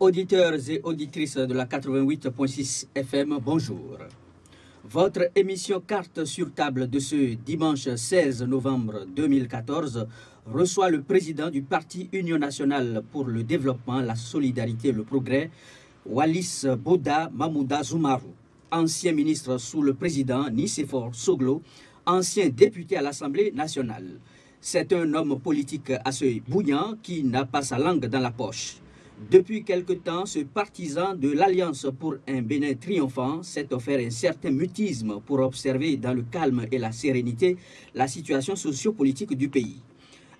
Auditeurs et auditrices de la 88.6 FM, bonjour. Votre émission Carte sur table de ce dimanche 16 novembre 2014 reçoit le président du Parti Union nationale pour le développement, la solidarité et le progrès, Wallis Boda Mahmouda Zoumarou, ancien ministre sous le président Nicéphore Soglo, ancien député à l'Assemblée nationale. C'est un homme politique assez bouillant qui n'a pas sa langue dans la poche. Depuis quelque temps, ce partisan de l'Alliance pour un Bénin triomphant s'est offert un certain mutisme pour observer dans le calme et la sérénité la situation sociopolitique du pays.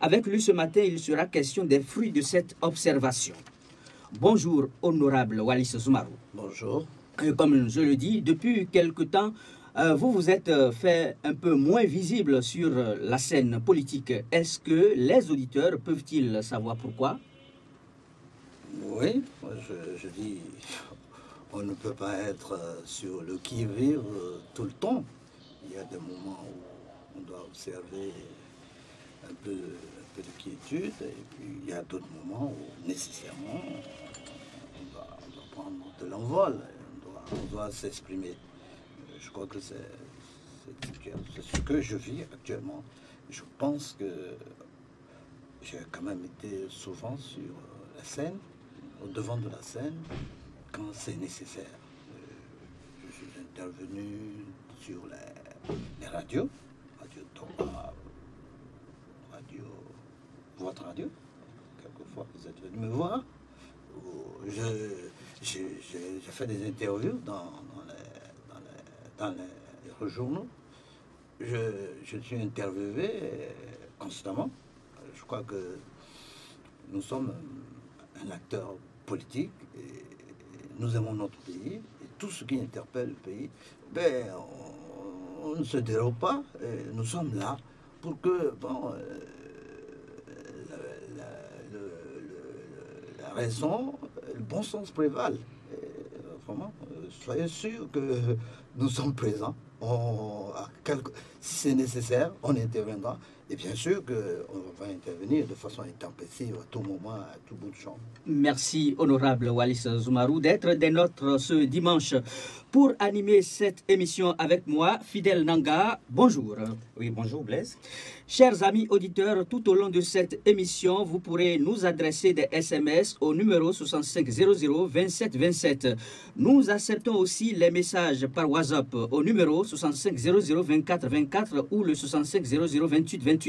Avec lui ce matin, il sera question des fruits de cette observation. Bonjour, honorable Wallis Zoumarou. Bonjour. Comme je le dis, depuis quelque temps, vous vous êtes fait un peu moins visible sur la scène politique. Est-ce que les auditeurs peuvent-ils savoir pourquoi ? Oui, je dis, on ne peut pas être sur le qui-vive tout le temps. Il y a des moments où on doit observer un peu de quiétude, et puis il y a d'autres moments où nécessairement on doit prendre de l'envol, on doit s'exprimer. Je crois que c'est ce que je vis actuellement. Je pense que j'ai quand même été souvent sur la scène, au devant de la scène, quand c'est nécessaire. Je suis intervenu sur les radios, Radio Torah, votre radio. Quelquefois, vous êtes venu me voir. J'ai fait des interviews dans les journaux. Je suis interviewé constamment. Je crois que nous sommes un acteur politique et nous aimons notre pays. Et tout ce qui interpelle le pays, on ne se dérobe pas. Et nous sommes là pour que la raison, le bon sens prévalent. Vraiment, soyez sûrs que nous sommes présents. Si c'est nécessaire, on interviendra. Et bien sûr qu'on va intervenir de façon intempestive à tout moment, à tout bout de champ. Merci, honorable Wallis Zoumarou, d'être des nôtres ce dimanche. Pour animer cette émission avec moi, Fidèle Nanga, bonjour. Oui, bonjour Blaise. Chers amis auditeurs, tout au long de cette émission, vous pourrez nous adresser des SMS au numéro 6500 27 27. Nous acceptons aussi les messages par WhatsApp au numéro 6500 24 24 ou le 6500 28 28.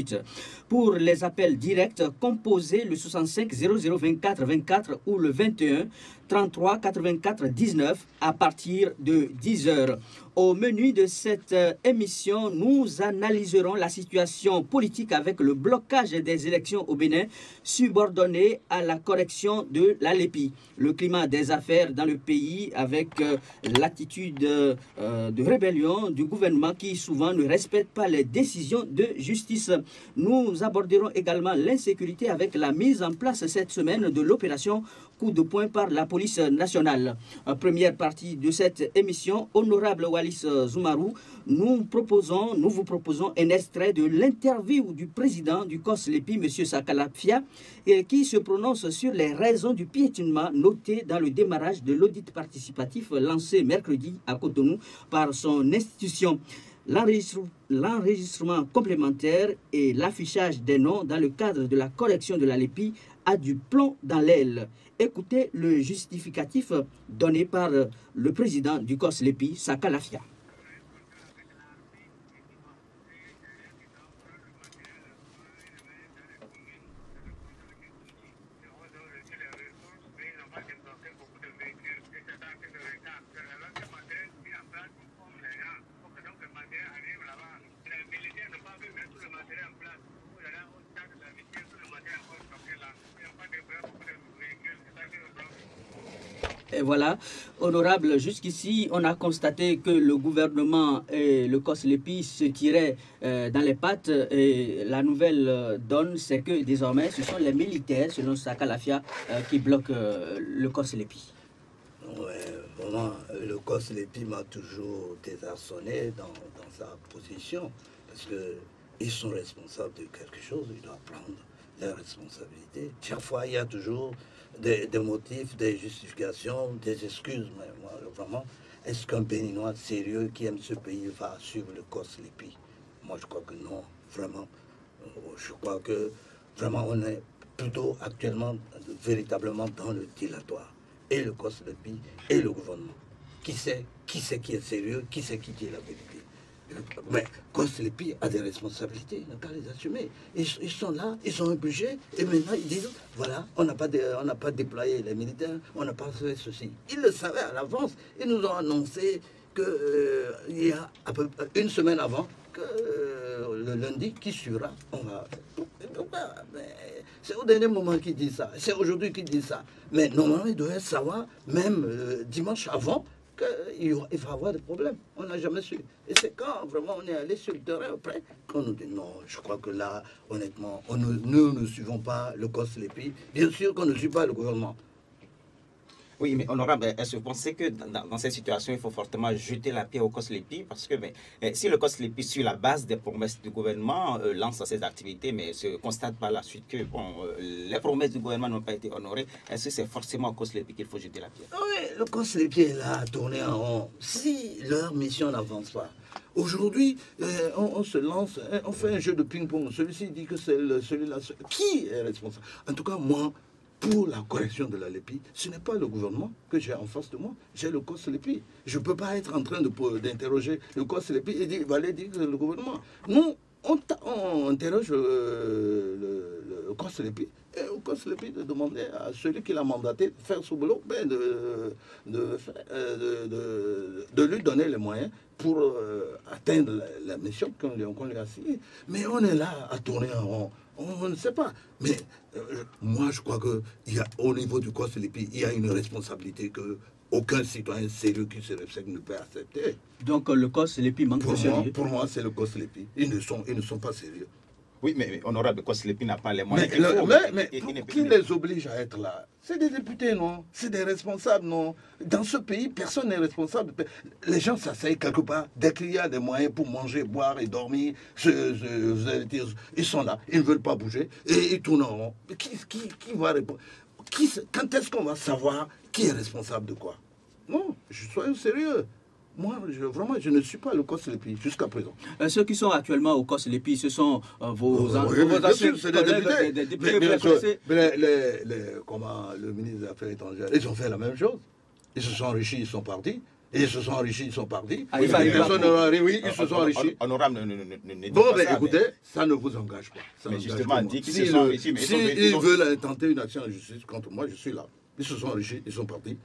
Pour les appels directs, composez le 6500 24 24 ou le 21 33 84 19 à partir de 10 heures. Au menu de cette émission, nous analyserons la situation politique avec le blocage des élections au Bénin, subordonné à la correction de la LEPI. Le climat des affaires dans le pays avec l'attitude de rébellion du gouvernement qui souvent ne respecte pas les décisions de justice. Nous aborderons également l'insécurité avec la mise en place cette semaine de l'opération coup de poing par la police nationale. Première partie de cette émission, honorable Wallis Zoumarou, nous vous proposons un extrait de l'interview du président du COS-LEPI, M. Sakalafia, qui se prononce sur les raisons du piétinement noté dans le démarrage de l'audit participatif lancé mercredi à Cotonou par son institution. L'enregistrement complémentaire et l'affichage des noms dans le cadre de la correction de la LEPI a du plomb dans l'aile. Écoutez le justificatif donné par le président du COS-LEPI, Sakalafia. Et voilà, honorable, jusqu'ici, on a constaté que le gouvernement et le COS-LEPI se tiraient dans les pattes. Et la nouvelle donne, c'est que désormais, ce sont les militaires, selon Sakalafia, qui bloquent le COS-LEPI. Oui, vraiment, le COS-LEPI m'a toujours désarçonné dans sa position, parce qu'ils sont responsables de quelque chose, ils doivent prendre leurs responsabilités. Chaque fois, il y a toujours des motifs, des justifications, des excuses. Mais moi, vraiment, est-ce qu'un Béninois sérieux qui aime ce pays va suivre le COSLEPI? Moi, je crois que non, vraiment. Je crois que vraiment, on est plutôt actuellement, véritablement dans le dilatoire. Et le COSLEPI et le gouvernement. Qui sait qui est sérieux, qui c'est qui dit la vérité? Mais COSLEPI a des responsabilités, il n'a qu'à les assumer. Ils sont là, ils ont un budget, et maintenant ils disent, voilà, on n'a pas déployé les militaires, on n'a pas fait ceci. Ils le savaient à l'avance, ils nous ont annoncé qu'il y a à peu près une semaine avant, que le lundi qui suivra, on va... C'est au dernier moment qu'ils disent ça, c'est aujourd'hui qu'ils disent ça. Mais normalement, ils devaient savoir, même dimanche avant, qu'il va y avoir des problèmes. On n'a jamais su. Et c'est quand vraiment on est allé sur le terrain après qu'on nous dit non, je crois que là, honnêtement, nous ne suivons pas le COSLEPI. Bien sûr qu'on ne suit pas le gouvernement. Oui, mais honorable, est-ce que vous pensez que dans cette situation, il faut fortement jeter la pierre au COSLEPI? Parce que si le COSLEPI, sur la base des promesses du gouvernement, lance ses activités, mais se constate par la suite que les promesses du gouvernement n'ont pas été honorées, est-ce que c'est forcément au COSLEPI qu'il faut jeter la pierre? Oui, le COSLEPI est là à tourner en rond. Si leur mission n'avance pas, aujourd'hui, on se lance, on fait un jeu de ping-pong. Celui-ci dit que c'est celui-là. Qui est responsable? En tout cas, moi, pour la correction de la LEPI, ce n'est pas le gouvernement que j'ai en face de moi, j'ai le COSLEPI. Je ne peux pas être en train d'interroger le COSLEPI et dire, aller dire que c'est le gouvernement. Nous, on interroge le COSLEPI et le COSLEPI de demander à celui qui l'a mandaté de faire ce boulot, de lui donner les moyens pour atteindre la mission qu'on lui a signée. Mais on est là à tourner en rond. On ne sait pas. Mais moi, je crois qu'au niveau du COSLEPI, il y a une responsabilité que aucun citoyen sérieux qui se respecte ne peut accepter. Donc le COSLEPI manque de sérieux. Pour moi, c'est le COSLEPI. Ils ne sont pas sérieux. Oui, mais honorable, le COSLEPI n'a pas les moyens. Mais qui les oblige à être là? C'est des députés, non? C'est des responsables, non? Dans ce pays, personne n'est responsable. Les gens s'asseyent quelque part. Dès qu'il y a des moyens pour manger, boire et dormir, ils sont là. Ils ne veulent pas bouger. Et ils tournent en rond. Qui va répondre? Quand est-ce qu'on va savoir qui est responsable de quoi? Non, soyons sérieux. Moi, vraiment, je ne suis pas le COSLEPI jusqu'à présent. Ceux qui sont actuellement au COSLEPI, ce sont vos anciens collègues, des députés. Comment le ministre des Affaires étrangères, ils ont fait la même chose. Ils se sont enrichis, ils sont partis. Et ils se sont enrichis, ils sont partis. Ils se sont enrichis. Honorable, bon, écoutez, ça ne vous engage pas. Mais justement, on dit qu'ils se sont enrichis. S'ils veulent tenter une action en justice contre moi, je suis là. Ils se sont enrichis, ils sont partis.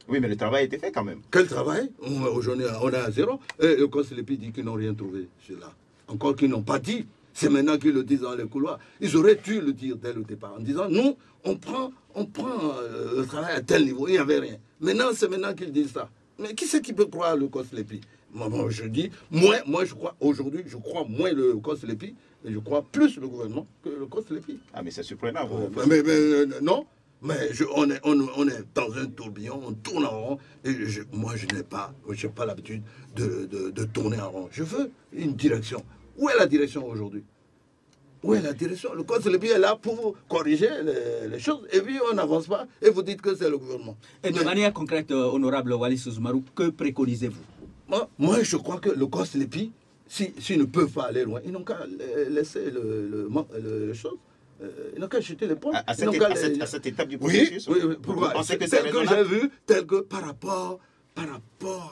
Oui, mais le travail a été fait quand même. Quel travail? Aujourd'hui, on est à zéro. Et le COSLEPI dit qu'ils n'ont rien trouvé. C'est là. Encore qu'ils n'ont pas dit. C'est maintenant qu'ils le disent dans les couloirs. Ils auraient dû le dire dès le départ en disant, nous, on prend le travail à tel niveau. Il n'y avait rien. Maintenant, c'est maintenant qu'ils disent ça. Mais qui c'est qui peut croire le COSLEPI? Moi, je dis, moi, je crois, aujourd'hui, je crois moins le COSLEPI, mais je crois plus le gouvernement que le COSLEPI. Ah, mais c'est surprenant. Non. Mais on est dans un tourbillon, on tourne en rond. Et moi, je n'ai pas l'habitude de tourner en rond. Je veux une direction. Où est la direction aujourd'hui? Où est la direction? Le COSLEPI est là pour corriger les choses. Et puis, on n'avance pas. Et vous dites que c'est le gouvernement. Et de manière concrète, honorable Wallis Ousmarou, que préconisez-vous? Moi, je crois que le COSLEPI, s'ils ne peuvent pas aller loin, ils n'ont qu'à laisser les choses. Ils n'ont qu'à jeter les ponts. À cette étape du processus? Oui. Pourquoi? Tel que j'ai vu, tel que par rapport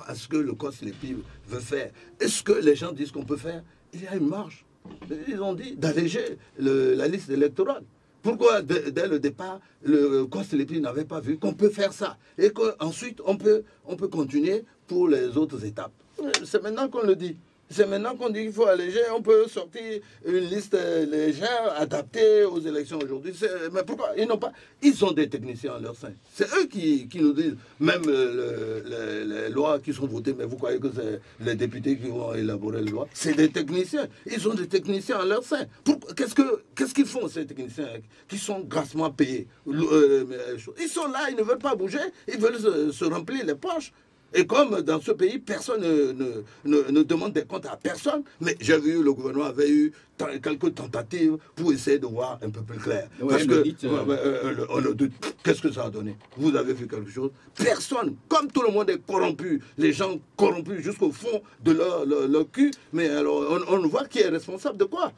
à ce que le COSLEPI veut faire, est-ce que les gens disent qu'on peut faire? Il y a une marge. Ils ont dit d'alléger la liste électorale. Pourquoi, dès le départ, le COSLEPI n'avait pas vu qu'on peut faire ça? Et qu'ensuite, on peut continuer pour les autres étapes. C'est maintenant qu'on le dit. C'est maintenant qu'on dit qu'il faut alléger, on peut sortir une liste légère, adaptée aux élections aujourd'hui. Mais pourquoi? Ils ont des techniciens en leur sein. C'est eux qui nous disent, même les lois qui sont votées, mais vous croyez que c'est les députés qui vont élaborer les lois? C'est des techniciens. Ils ont des techniciens en leur sein. Qu'est-ce qu'ils font, ces techniciens qui sont grassement payés? Ils sont là, ils ne veulent pas bouger, ils veulent se remplir les poches. Et comme dans ce pays, personne ne demande des comptes à personne, mais j'ai vu le gouvernement avait eu quelques tentatives pour essayer de voir un peu plus clair. Ouais, Parce que l'audit, qu'est-ce que ça a donné? Vous avez vu quelque chose? Personne. Comme tout le monde est corrompu, les gens corrompus jusqu'au fond de leur cul, mais alors on voit qui est responsable de quoi?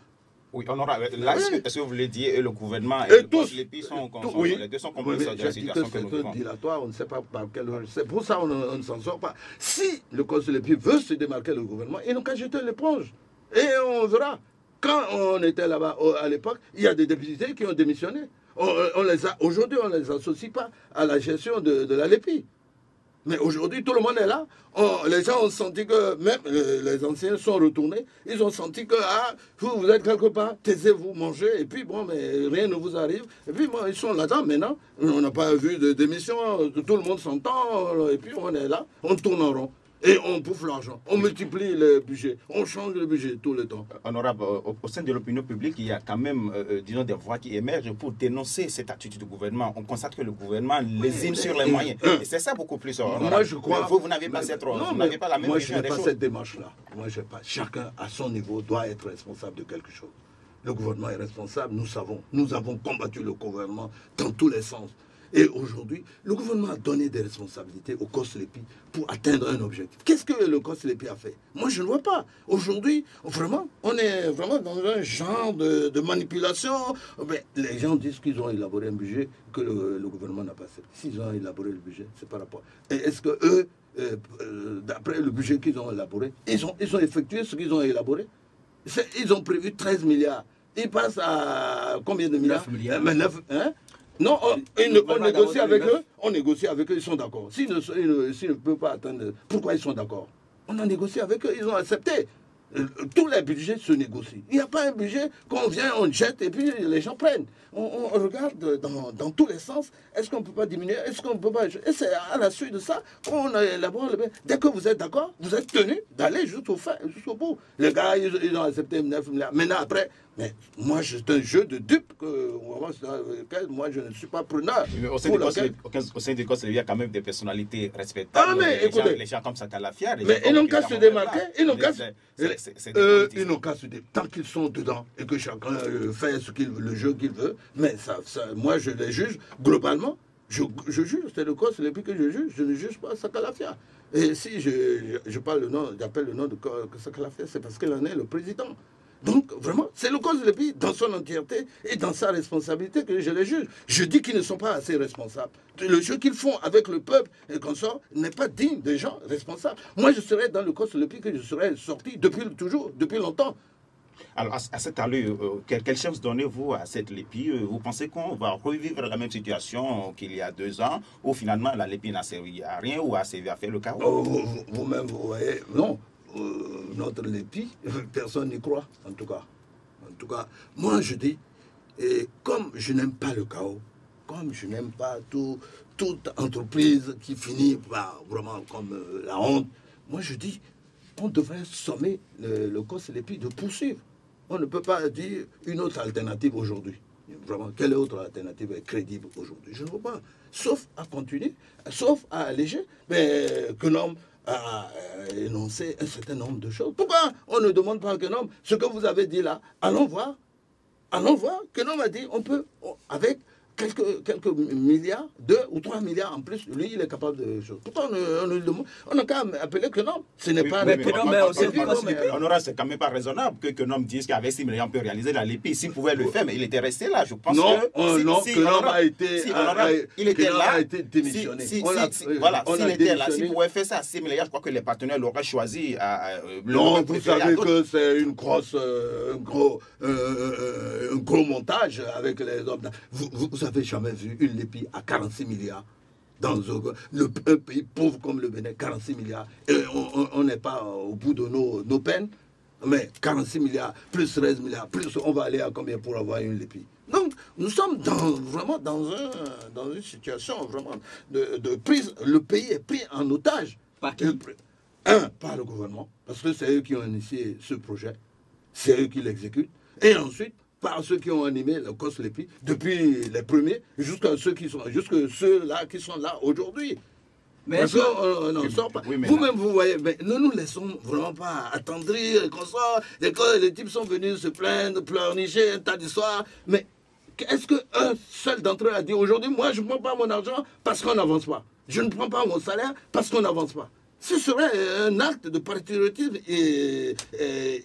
Oui, honorable. Là, est-ce que vous voulez dire le gouvernement et tous, les pays oui, les deux sont complices de la situation que nous vivons? Dilatoire, on ne sait pas par quel... C'est pour ça qu'on ne s'en sort pas. Si le Conseil des pays veut se démarquer du gouvernement, ils n'ont qu'à jeter l'éponge. Et on verra. Quand on était là-bas à l'époque, il y a des députés qui ont démissionné. Aujourd'hui, on ne les associe pas à la gestion de la LEPI. Mais aujourd'hui, tout le monde est là. Les gens ont senti que, même les anciens sont retournés, ils ont senti que, vous êtes quelque part, taisez-vous, mangez, et puis bon, mais rien ne vous arrive. Et puis bon, ils sont là-dedans maintenant. On n'a pas vu de démission, tout le monde s'entend, et puis on est là, on tourne en rond. Et on bouffe l'argent, on multiplie le budget, on change le budget tout le temps. Honorable, au sein de l'opinion publique, il y a quand même disons, des voix qui émergent pour dénoncer cette attitude du gouvernement. On constate que le gouvernement lésine sur les moyens. Et c'est ça beaucoup plus. Moi, je crois. Vous n'avez pas cette vous n'avez pas la même vision des choses. Moi, je n'ai pas cette démarche-là. Moi, je n'ai pas. Chacun, à son niveau, doit être responsable de quelque chose. Le gouvernement est responsable, nous savons. Nous avons combattu le gouvernement dans tous les sens. Et aujourd'hui, le gouvernement a donné des responsabilités au COSLEPI pour atteindre un objectif. Qu'est-ce que le COSLEPI a fait? Moi, je ne vois pas. Aujourd'hui, vraiment, on est vraiment dans un genre de manipulation. Mais les gens disent qu'ils ont élaboré un budget que le gouvernement n'a pas fait. S'ils ont élaboré le budget, c'est par rapport. Et est-ce que eux, d'après le budget qu'ils ont élaboré, ils ont effectué ce qu'ils ont élaboré? Ils ont prévu 13 milliards. Ils passent à combien de milliards? 9 milliards. Non, on négocie avec eux, ils sont d'accord. S'ils ne peuvent pas atteindre, pourquoi ils sont d'accord? On a négocié avec eux, ils ont accepté. Tous les budgets se négocient. Il n'y a pas un budget qu'on vient, on jette et puis les gens prennent. On regarde dans tous les sens. Est-ce qu'on ne peut pas diminuer? Est-ce qu'on ne peut pas... Et c'est à la suite de ça qu'on élabore le... Dès que vous êtes d'accord, vous êtes tenu d'aller jusqu'au bout. Les gars, ils ont accepté 9 milliards. Maintenant, après... Mais moi, c'est un jeu de dupes que moi, je ne suis pas preneur. Au sein du COSLEPI, il y a quand même des personnalités respectables. Mais écoutez, les gens comme Sakalafia. Mais ils n'ont qu'à se démarquer. Ils n'ont qu'à se démarquer. Tant qu'ils sont dedans et que chacun fait le jeu qu'il veut, mais moi, je les juge globalement. Je juge, c'est le COSLEPI que je juge. Je ne juge pas Sakalafia. Et si j'appelle le nom de Sakalafia, c'est parce qu'il en est le président. Donc, vraiment, c'est le COSLEPI dans son entièreté et dans sa responsabilité que je les juge. Je dis qu'ils ne sont pas assez responsables. Le jeu qu'ils font avec le peuple et consort n'est pas digne des gens responsables. Moi, je serais dans le COSLEPI que je serais sorti depuis longtemps. Alors, à cette allure, quelle chance donnez-vous à cette LEPI? Vous pensez qu'on va revivre la même situation qu'il y a 2 ans, où finalement la LEPI n'a servi à rien ou a servi à faire le chaos? Vous-même, vous voyez, non. Notre LEPI, personne n'y croit, en tout cas. En tout cas, moi je dis, et comme je n'aime pas le chaos, comme je n'aime pas toute entreprise qui finit par vraiment comme la honte, moi je dis, on devrait sommer le COSLEPI de poursuivre. On ne peut pas dire une autre alternative aujourd'hui. Vraiment, quelle autre alternative est crédible aujourd'hui? Je ne vois pas. Sauf à continuer, sauf à alléger, mais que l'homme a énoncé un certain nombre de choses. Pourquoi on ne demande pas à Kenom ce que vous avez dit là? Allons voir. Kenom a dit on peut, avec quelques milliards, 2 ou 3 milliards en plus, lui, il est capable de choses. Pourquoi on n'a qu'à appeler Kenom? Ce n'est pas... Honorable, c'est quand même pas raisonnable que Kenom dise qu'avec 6 millions, on peut réaliser la LEPI. S'il pouvait le faire, mais il était resté là. Je pense que... Kenom a été... Il était là. A été démissionné. Voilà, s'il était là, s'il pouvait faire ça à 6 milliards, je crois que les partenaires l'auraient choisi. Non, vous savez que c'est un gros montage avec les hommes. Vous avez jamais vu une LEPI à 46 milliards dans un pays pauvre comme le Bénin, 46 milliards. Et on n'est pas au bout de nos peines. Mais 46 milliards, plus 13 milliards, plus on va aller à combien pour avoir une LEPI? Donc, nous sommes vraiment dans une situation vraiment de prise. Le pays est pris en otage. Par qui? Par le gouvernement, parce que c'est eux qui ont initié ce projet. C'est eux qui l'exécutent. Et ensuite, par ceux qui ont animé le COSLEPI, depuis les premiers, jusqu'à ceux-là qui sont là aujourd'hui. Mais Parce qu'on n'en sort pas. Oui, mais Vous-même, vous voyez, mais ne nous laissons vraiment pas attendrir qu'on sort. Et quand les types sont venus se plaindre, pleurnicher, un tas d'histoires. Mais est-ce qu'un seul d'entre eux a dit aujourd'hui, moi, je ne prends pas mon argent parce qu'on n'avance pas. Je ne prends pas mon salaire parce qu'on n'avance pas. Ce serait un acte de patriotisme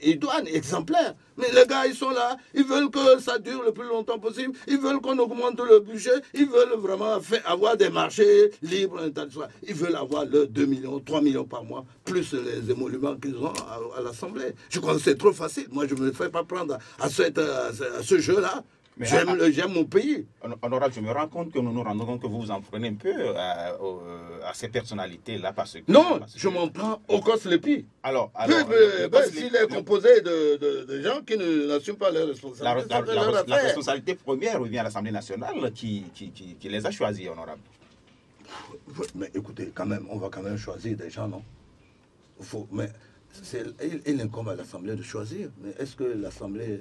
idoine, exemplaire. Mais les gars, ils sont là, ils veulent que ça dure le plus longtemps possible, ils veulent qu'on augmente le budget, ils veulent vraiment avoir des marchés libres, un tas de choses. Ils veulent avoir le 2 millions, 3 millions par mois, plus les émoluments qu'ils ont à l'Assemblée. Je crois que c'est trop facile. Moi, je ne me fais pas prendre à ce jeu-là. J'aime mon pays. Honorable, je me rends compte que nous nous rendons compte que vous vous en prenez un peu à ces personnalités-là parce que... Non, je m'en prends au Koslepi. Alors s'il est composé de gens qui n'assument pas leurs responsabilités, la responsabilité première revient à l'Assemblée nationale qui les a choisis, honorable. Mais écoutez, quand même, on va quand même choisir des gens, non? Il incombe à l'Assemblée de choisir. Mais est-ce que l'Assemblée,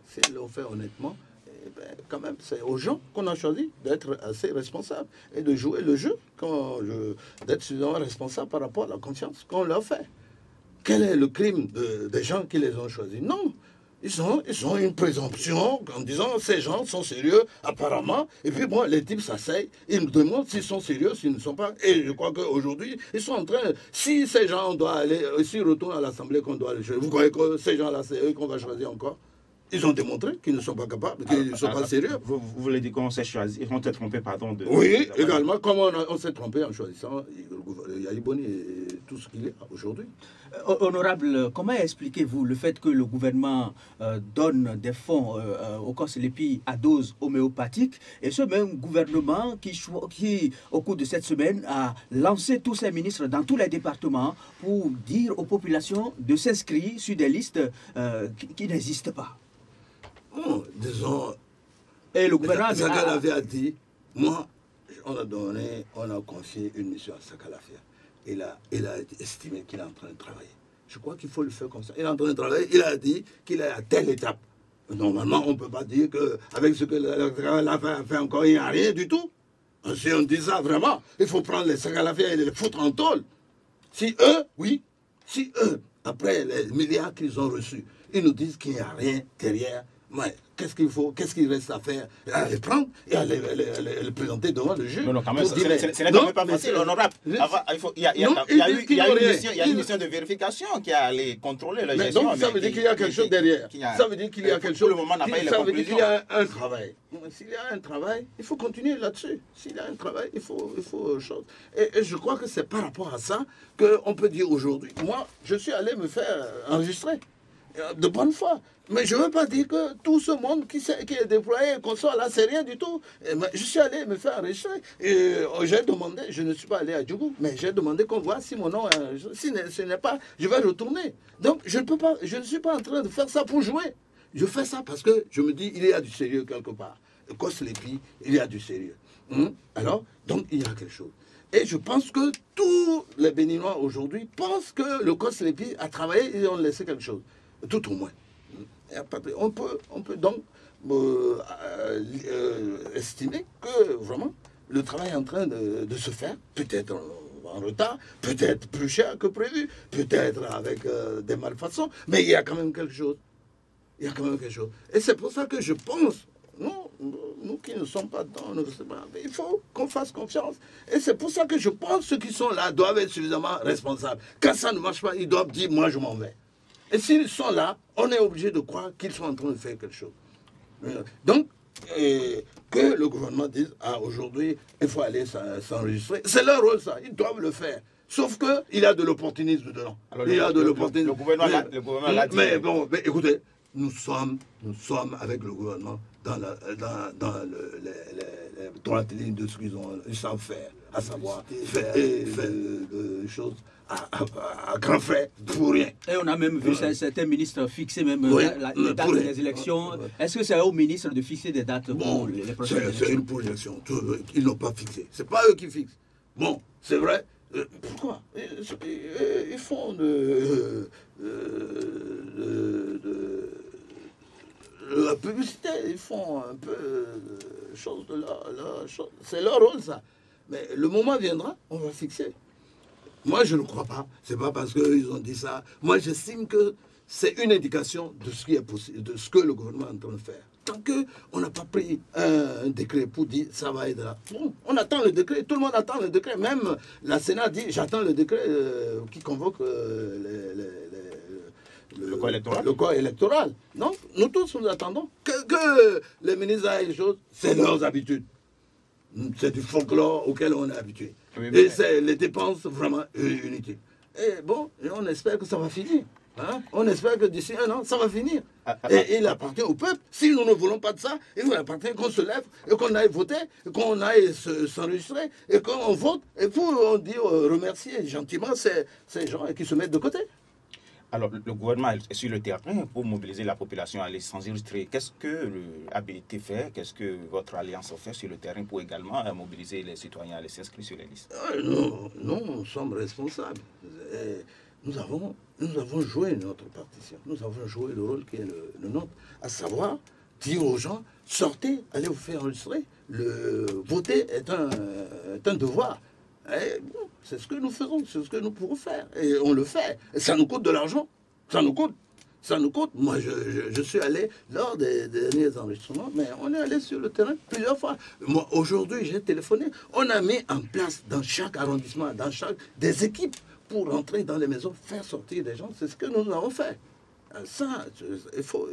si elle le fait honnêtement, quand même, c'est aux gens qu'on a choisi d'être assez responsables et de jouer le jeu, d'être suffisamment responsable par rapport à la confiance qu'on leur fait. Quel est le crime des gens qui les ont choisis? Non. Ils ont une présomption en disant ces gens sont sérieux, apparemment. Et puis, bon, les types s'asseyent, ils me demandent s'ils sont sérieux, s'ils ne sont pas. Et je crois qu'aujourd'hui, ils sont en train. Si ces gens doivent aller, s'ils retournent à l'Assemblée, qu'on doit aller choisir, vous croyez que ces gens-là, c'est eux qu'on va choisir encore? Ils ont démontré qu'ils ne sont pas capables, qu'ils ne sont pas sérieux. Vous voulez dire qu'on s'est choisi, ils vont être trompés, pardon. Oui, également, comme on s'est trompé en choisissant Yaïboni et tout ce qu'il est aujourd'hui. Honorable, comment expliquez-vous le fait que le gouvernement donne des fonds au Koslepi à dose homéopathique et ce même gouvernement qui, au cours de cette semaine, a lancé tous ses ministres dans tous les départements pour dire aux populations de s'inscrire sur des listes qui n'existent pas? Bon, disons, et le gouvernement Sakalafia a dit, moi, on a confié une mission à Sakalafia. Il a estimé qu'il est en train de travailler. Je crois qu'il faut le faire comme ça. Il est en train de travailler, il a dit qu'il est à telle étape. Normalement, on ne peut pas dire qu'avec ce que Sakalafia a fait encore, il n'y a rien du tout. Si on dit ça vraiment, il faut prendre les Sakalafia et les foutre en tôle. Si eux, après les milliards qu'ils ont reçus, ils nous disent qu'il n'y a rien derrière, mais qu'est-ce qu'il reste à faire? À les prendre et à les présenter devant le juge. Non, quand même, ce n'est quand même pas facile, honorable. Il y a une mission de vérification qui a allé contrôler la gestion. Donc ça veut dire qu'il y a quelque chose derrière. Ça veut dire qu'il y a quelque chose. Pour le moment, on n'a pas eu les conclusions. Ça veut dire qu'il y a un travail. S'il y a un travail, il faut continuer là-dessus. S'il y a un travail, il faut autre chose. Et je crois que c'est par rapport à ça qu'on peut dire aujourd'hui, moi, je suis allé me faire enregistrer de bonne foi. Mais je ne veux pas dire que tout ce monde qui est déployé, qu'on soit là, c'est rien du tout. Je suis allé me faire enregistrer. Et j'ai demandé, je ne suis pas allé à Djougou, mais j'ai demandé qu'on voit si mon nom est enregistré. Si ce n'est pas, je vais retourner. Donc je ne suis pas en train de faire ça pour jouer. Je fais ça parce que je me dis, il y a du sérieux quelque part. Le Koslepi, il y a du sérieux. Alors, donc il y a quelque chose. Et je pense que tous les Béninois aujourd'hui pensent que le Koslepi a travaillé et ils ont laissé quelque chose. Tout au moins. On peut donc estimer que vraiment le travail est en train de se faire, peut-être en retard, peut-être plus cher que prévu, peut-être avec des malfaçons, mais il y a quand même quelque chose. Il y a quand même quelque chose. Et c'est pour ça que je pense, nous qui ne sommes pas dedans, il faut qu'on fasse confiance. Et c'est pour ça que je pense que ceux qui sont là doivent être suffisamment responsables. Quand ça ne marche pas, ils doivent dire, moi je m'en vais. Et s'ils sont là, on est obligé de croire qu'ils sont en train de faire quelque chose. Donc, que le gouvernement dise, aujourd'hui, il faut aller s'enregistrer. C'est leur rôle, ça. Ils doivent le faire. Sauf qu'il y a de l'opportunisme dedans. Alors, le gouvernement l'a dit. Mais bon, écoutez, nous sommes avec le gouvernement dans les droites lignes de ce qu'ils savent faire, à savoir faire des choses à grands frais, pour rien. Et on a même vu certains ministres fixer même les dates des élections. Est-ce que c'est aux ministres de fixer des dates pour les prochaines élections? C'est une projection. Ils n'ont pas fixé. Ce n'est pas eux qui fixent. Bon, c'est vrai. Pourquoi? Ils font la publicité, ils font un peu choses de leur chose. C'est leur rôle, ça. Mais le moment viendra, on va fixer. Moi, je ne crois pas. Ce n'est pas parce qu'ils ont dit ça. Moi, j'estime que c'est une indication de ce qui est possible, de ce que le gouvernement est en train de faire. Tant qu'on n'a pas pris un décret pour dire ça va être là. Bon, on attend le décret, tout le monde attend le décret. Même la Sénat dit j'attends le décret qui convoque le corps électoral. Donc, nous tous, nous attendons que les ministres aient les choses, c'est leurs habitudes. C'est du folklore auquel on est habitué. Oui, et c'est les dépenses vraiment inutiles. Et bon, et on espère que ça va finir. Hein? On espère que d'ici un an, ça va finir. Et il appartient au peuple. Si nous ne voulons pas de ça, il appartient qu'on se lève et qu'on aille voter, et qu'on aille s'enregistrer, et qu'on vote, et pour dire remercier gentiment ces gens qui se mettent de côté. Alors, le gouvernement est sur le terrain pour mobiliser la population à aller s'enregistrer. Qu'est-ce que le ABT fait? Qu'est-ce que votre alliance fait sur le terrain pour également mobiliser les citoyens à aller s'inscrire sur les listes? Nous sommes responsables. Nous avons joué notre partition. Nous avons joué le rôle qui est le nôtre, à savoir dire aux gens, sortez, allez vous faire enregistrer. Voter est un devoir. Bon, c'est ce que nous faisons, c'est ce que nous pourrons faire. Et on le fait. Et ça nous coûte de l'argent. Ça nous coûte. Ça nous coûte. Moi, je suis allé lors des derniers enregistrements, mais on est allé sur le terrain plusieurs fois. Moi, aujourd'hui, j'ai téléphoné. On a mis en place dans chaque arrondissement, des équipes pour rentrer dans les maisons, faire sortir des gens. C'est ce que nous avons fait. Ça, il faut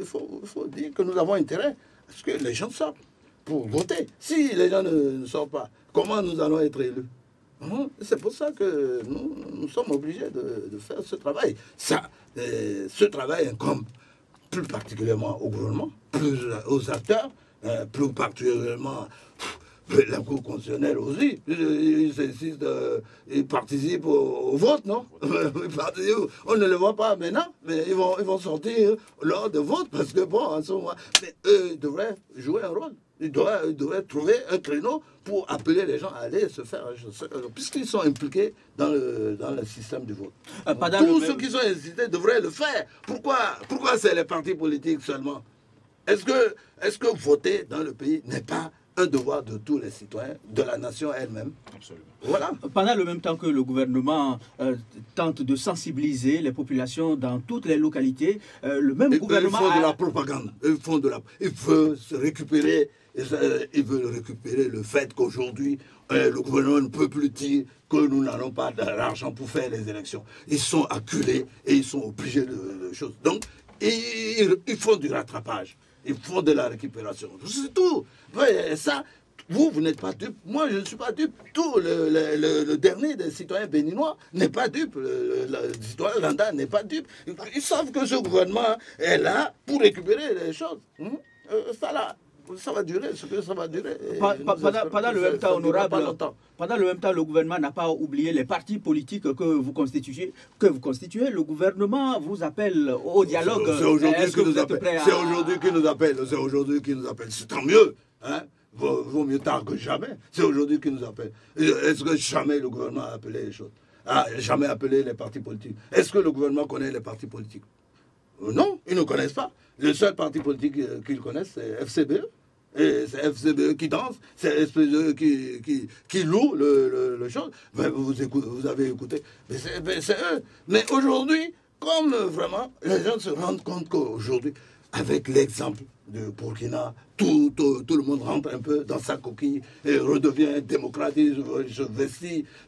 dire que nous avons intérêt à ce que les gens sortent pour voter. Si les gens ne sortent pas, comment nous allons être élus? C'est pour ça que nous sommes obligés de faire ce travail. Ce travail incombe plus particulièrement au gouvernement, plus aux acteurs, plus particulièrement la Cour constitutionnelle aussi. Ils participent au vote, non? On ne le voit pas maintenant, mais ils vont sortir lors de vote parce que, bon, en ce moment, mais eux, ils devraient jouer un rôle. Ils devraient trouver un créneau pour appeler les gens à aller se faire, puisqu'ils sont impliqués dans le système du vote. Tous ceux qui sont incités devraient le faire. Pourquoi c'est les partis politiques seulement? Est-ce que voter dans le pays n'est pas un devoir de tous les citoyens, de la nation elle-même? Absolument. Voilà. Pendant le même temps que le gouvernement tente de sensibiliser les populations dans toutes les localités, le même gouvernement... Ils font de la propagande. Ils veulent se récupérer. Ils veulent récupérer le fait qu'aujourd'hui, le gouvernement ne peut plus dire que nous n'avons pas d'argent pour faire les élections. Ils sont acculés et ils sont obligés de choses. Donc, ils font du rattrapage. Ils font de la récupération. C'est tout. Et ça, vous n'êtes pas dupe. Moi, je ne suis pas dupe. Tout le dernier des citoyens béninois n'est pas dupe. Le citoyen Randa n'est pas dupe. Ils savent que ce gouvernement est là pour récupérer les choses. Ça va durer, ce que ça va durer. Pendant le même temps, honorable, pendant le même temps, le gouvernement n'a pas oublié les partis politiques que vous constituez. Le gouvernement vous appelle au dialogue. C'est aujourd'hui qu'il nous appelle. C'est aujourd'hui qu'il nous appelle. C'est tant mieux. Hein? Vaut mieux tard que jamais. C'est aujourd'hui qu'il nous appelle. Est-ce que jamais le gouvernement a appelé les choses? Jamais appelé les partis politiques. Est-ce que le gouvernement connaît les partis politiques? Non, ils ne connaissent pas. Le seul parti politique qu'ils connaissent, c'est FCBE. Et c'est FCBE qui danse, c'est FCBE qui loue le chose. Vous avez écouté. Mais c'est eux. Mais aujourd'hui, comme vraiment, les gens se rendent compte qu'aujourd'hui, avec l'exemple de Burkina, tout le monde rentre un peu dans sa coquille et redevient démocratique,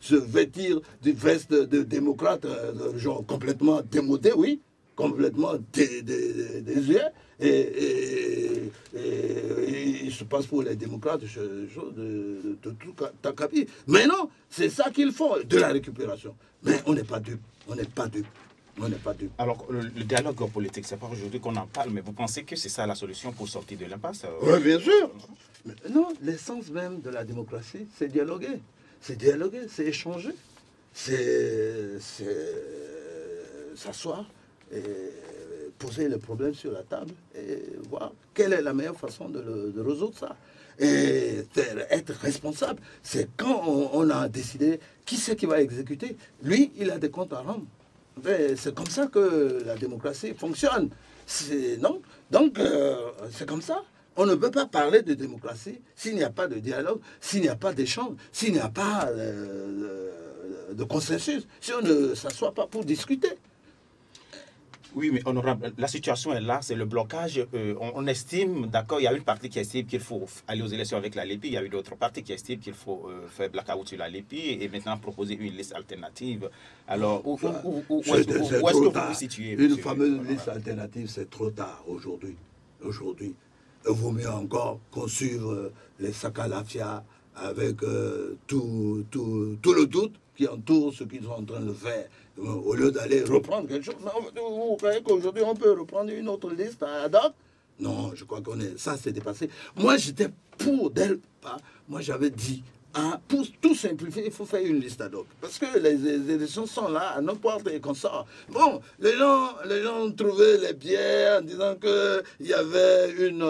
se vêtir du veste de démocrate, genre complètement démodé, oui, complètement désuet. Et il se passe pour les démocrates de tout Takapi. Mais non, c'est ça qu'ils font, de la récupération. Mais on n'est pas dupes. On n'est pas dupes. On n'est pas dupes. Alors, le dialogue politique, c'est pas aujourd'hui qu'on en parle, mais vous pensez que c'est ça la solution pour sortir de l'impasse? Oui, bien sûr. Mais non, l'essence même de la démocratie, c'est dialoguer. C'est dialoguer, c'est échanger. C'est s'asseoir et poser le problème sur la table et voir quelle est la meilleure façon de résoudre ça. Et être responsable, c'est quand on a décidé qui c'est qui va exécuter. Lui, il a des comptes à rendre. C'est comme ça que la démocratie fonctionne. Non? Donc, c'est comme ça. On ne peut pas parler de démocratie s'il n'y a pas de dialogue, s'il n'y a pas d'échange, s'il n'y a pas de consensus, si on ne s'assoit pas pour discuter. Oui, mais honorable, la situation est là, c'est le blocage. On estime, d'accord, il y a une partie qui estime qu'il faut aller aux élections avec la LEPI, il y a une autre partie qui estime qu'il faut faire blackout sur la LEPI et maintenant proposer une liste alternative. Alors, où est-ce que vous vous situez? Une fameuse liste alternative, c'est trop tard aujourd'hui. Aujourd'hui, il vaut mieux encore qu'on suive les Sakalafia avec tout le doute qui entoure ce qu'ils sont en train de faire. Au lieu d'aller reprendre quelque chose, vous croyez qu'aujourd'hui on peut reprendre une autre liste à date? Non, je crois qu'on est. Ça, c'est dépassé. Moi, j'étais pour dès le départ. Moi, j'avais dit, pour tout simplifier, il faut faire une liste ad hoc. Parce que les élections sont là, à nos portes et qu'on sort. Bon, les gens trouvaient les biais en disant qu'il y avait une.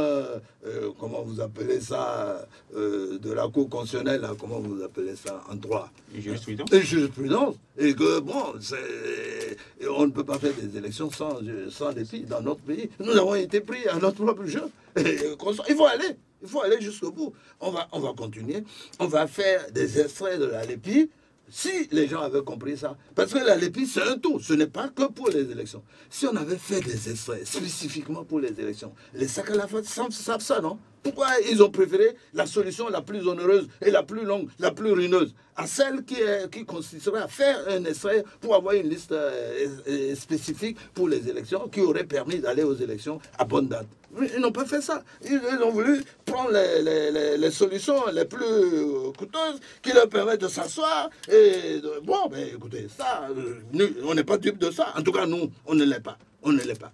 Comment vous appelez ça, de la Cour constitutionnelle, là, comment vous appelez ça en droit? Une jurisprudence. Une jurisprudence. Et que, bon, on ne peut pas faire des élections sans défi dans notre pays. Nous avons été pris à notre propre jeu. Il faut aller. Il faut aller jusqu'au bout. On va continuer. On va faire des extraits de la LEPI. Si les gens avaient compris ça, parce que la LEPI, c'est un tout, ce n'est pas que pour les élections. Si on avait fait des extraits spécifiquement pour les élections, les Sakalafat savent ça, non? Pourquoi ils ont préféré la solution la plus onéreuse et la plus longue, la plus ruineuse, à celle qui consisterait à faire un extrait pour avoir une liste spécifique pour les élections qui aurait permis d'aller aux élections à bonne date? Ils n'ont pas fait ça. Ils ont voulu prendre les solutions les plus coûteuses qui leur permettent de s'asseoir. Bon, ben écoutez, ça, on n'est pas dupe de ça. En tout cas, nous, on ne l'est pas. On ne l'est pas.